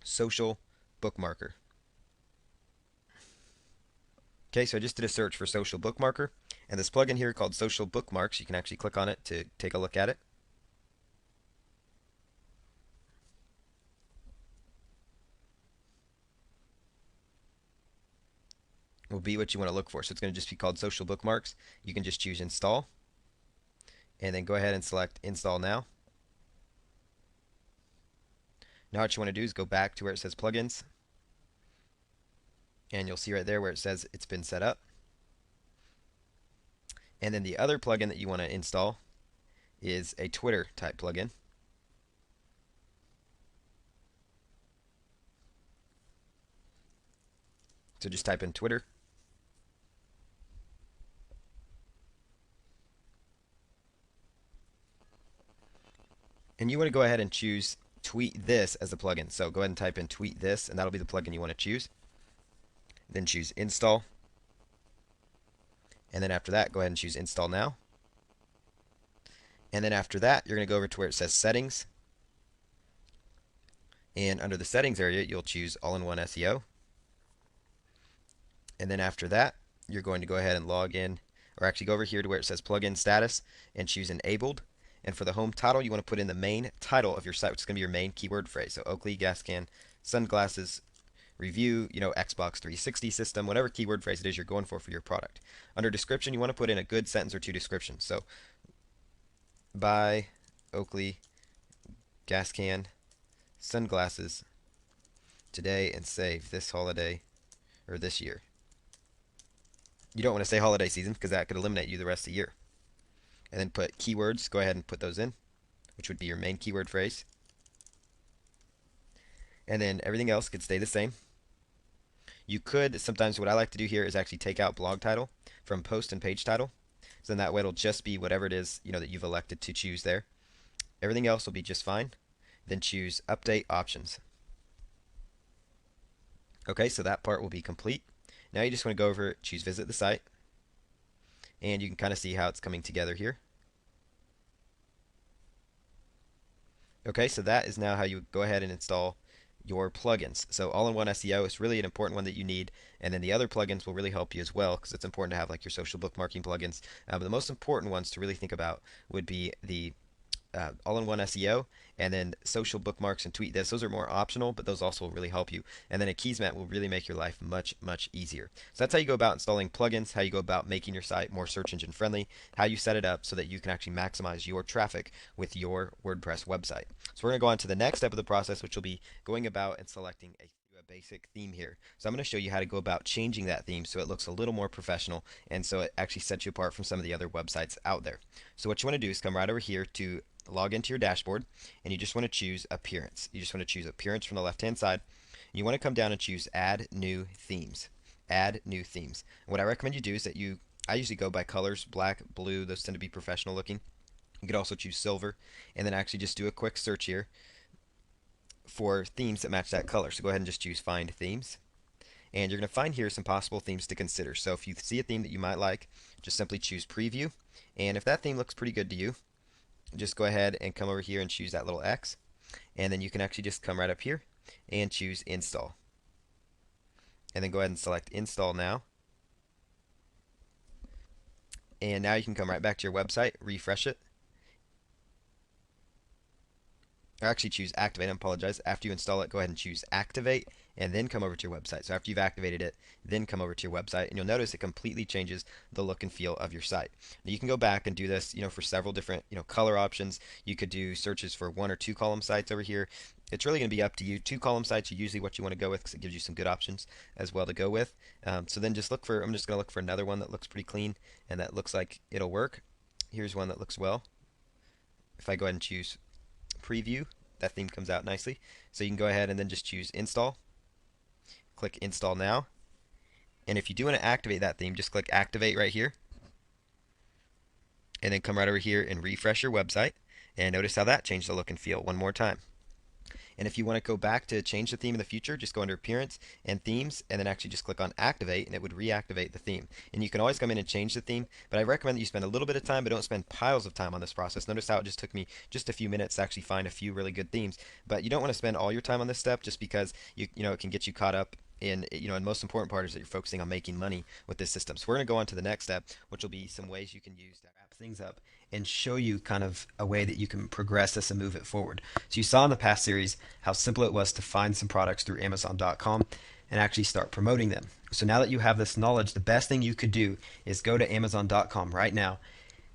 social bookmarker. Okay, so I just did a search for social bookmarker, and this plugin here called social bookmarks, you can actually click on it to take a look at it. Will be what you want to look for. So it's going to just be called social bookmarks. You can just choose install, and then go ahead and select install now. Now what you want to do is go back to where it says plugins, and you'll see right there where it says it's been set up. And then the other plugin that you want to install is a Twitter type plugin. So just type in Twitter. And you want to go ahead and choose tweet this as the plugin. So go ahead and type in tweet this, and that'll be the plugin you want to choose. Then choose install. And then after that, go ahead and choose install now. And then after that, you're going to go over to where it says settings. And under the settings area, you'll choose all-in-one SEO. And then after that, you're going to go ahead and log in, or actually go over here to where it says plugin status and choose enabled. And for the home title, you want to put in the main title of your site, which is going to be your main keyword phrase. So Oakley, gas can, sunglasses, review, Xbox 360 system, whatever keyword phrase it is you're going for your product. Under description, you want to put in a good sentence or two description. So buy Oakley gas can, sunglasses today and save this holiday or this year. You don't want to say holiday season because that could eliminate you the rest of the year. And then put keywords, go ahead and put those in, which would be your main keyword phrase. And then everything else could stay the same. You could, sometimes what I like to do here is actually take out blog title from post and page title. So then that way it'll just be whatever it is, that you've elected to choose there. Everything else will be just fine. Then choose update options. Okay, so that part will be complete. Now you just want to go over, choose visit the site. And you can kind of see how it's coming together here. Okay, so that is now how you go ahead and install your plugins. So all-in-one SEO is really an important one that you need, and then the other plugins will really help you as well because it's important to have like your social bookmarking plugins. But the most important ones to really think about would be the all-in-one SEO, and then social bookmarks and tweet this. Those are more optional, but those also will really help you. And then Akismet will really make your life much, much easier. So that's how you go about installing plugins, how you go about making your site more search engine friendly, how you set it up so that you can actually maximize your traffic with your WordPress website. So we're going to go on to the next step of the process, which will be going about and selecting a basic theme here. So I'm going to show you how to go about changing that theme so it looks a little more professional and so it actually sets you apart from some of the other websites out there. So what you want to do is come right over here to log into your dashboard, and you just want to choose appearance. You just want to choose appearance from the left hand side. You want to come down and choose add new themes. Add new themes. And what I recommend you do is that I usually go by colors, black, blue, those tend to be professional looking. You could also choose silver, and then actually just do a quick search here for themes that match that color. So go ahead and just choose find themes. And you're going to find here some possible themes to consider. So if you see a theme that you might like, just simply choose preview. And if that theme looks pretty good to you, just go ahead and come over here and choose that little X. And then you can actually just come right up here and choose install. And then go ahead and select install now. And now you can come right back to your website, refresh it. Or actually choose activate, I apologize. After you install it, go ahead and choose activate and then come over to your website. So after you've activated it, then come over to your website, and you'll notice it completely changes the look and feel of your site. Now you can go back and do this, for several different, color options. You could do searches for 1 or 2 column sites over here. It's really going to be up to you. 2 column sites are usually what you want to go with because it gives you some good options as well to go with. So then just look for, I'm just going to look for another one that looks pretty clean and that looks like it'll work. Here's one that looks well. If I go ahead and choose preview, that theme comes out nicely. So you can go ahead and then just choose install. Click install now. And if you do want to activate that theme, just click activate right here, and then come right over here and refresh your website. And notice how that changed the look and feel one more time. And if you want to go back to change the theme in the future, just go under Appearance and Themes, and then actually just click on Activate, and it would reactivate the theme. And you can always come in and change the theme, but I recommend that you spend a little bit of time, but don't spend piles of time on this process. Notice how it just took me just a few minutes to actually find a few really good themes. But you don't want to spend all your time on this step, just because it can get you caught up in, and the most important part is that you're focusing on making money with this system. So we're going to go on to the next step, which will be some ways you can use to wrap things up and show you kind of a way that you can progress this and move it forward. So you saw in the past series how simple it was to find some products through Amazon.com and actually start promoting them. So now that you have this knowledge, the best thing you could do is go to Amazon.com right now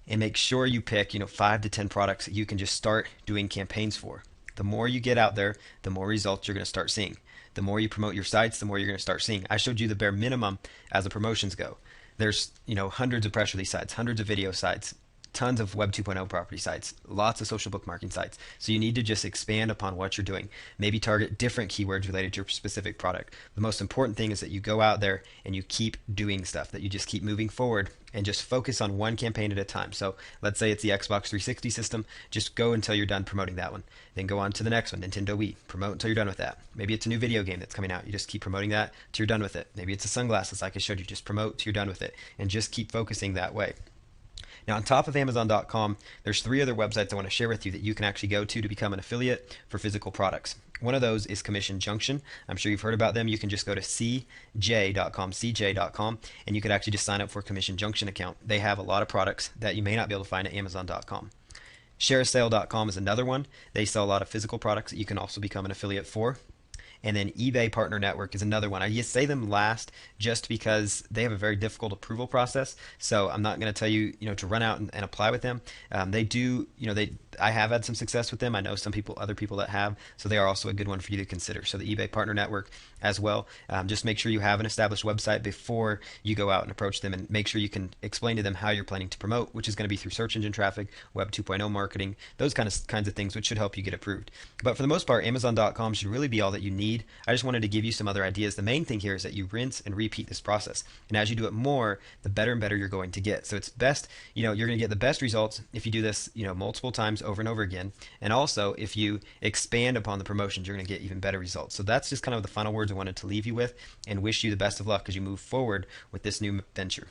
and make sure you pick 5 to 10 products that you can just start doing campaigns for. The more you get out there, the more results you're going to start seeing. The more you promote your sites, the more you're going to start seeing. I showed you the bare minimum as the promotions go. There's hundreds of press release sites, hundreds of video sites, tons of Web 2.0 property sites, lots of social bookmarking sites. So you need to just expand upon what you're doing. Maybe target different keywords related to your specific product. The most important thing is that you go out there and you keep doing stuff, that you just keep moving forward and just focus on one campaign at a time. So let's say it's the Xbox 360 system. Just go until you're done promoting that one. Then go on to the next one, Nintendo Wii. Promote until you're done with that. Maybe it's a new video game that's coming out. You just keep promoting that till you're done with it. Maybe it's the sunglasses like I showed you. Just promote till you're done with it and just keep focusing that way. Now, on top of Amazon.com, there's 3 other websites I want to share with you that you can actually go to become an affiliate for physical products. One of those is Commission Junction. I'm sure you've heard about them. You can just go to cj.com, and you could actually just sign up for a Commission Junction account. They have a lot of products that you may not be able to find at Amazon.com. ShareASale.com is another one. They sell a lot of physical products that you can also become an affiliate for. And then eBay Partner Network is another one. I just say them last just because they have a very difficult approval process. So I'm not going to tell you, to run out and apply with them. They do, I have had some success with them. I know other people that have. So they are also a good one for you to consider. So the eBay Partner Network as well. Just make sure you have an established website before you go out and approach them, and make sure you can explain to them how you're planning to promote, which is going to be through search engine traffic, Web 2.0 marketing, those kinds of things, which should help you get approved. But for the most part, Amazon.com should really be all that you need. I just wanted to give you some other ideas. The main thing here is that you rinse and repeat this process. And as you do it more, the better and better you're going to get. So it's best, you're going to get the best results if you do this, multiple times over and over again. And also, if you expand upon the promotions, you're going to get even better results. So that's just kind of the final words I wanted to leave you with, and wish you the best of luck as you move forward with this new venture.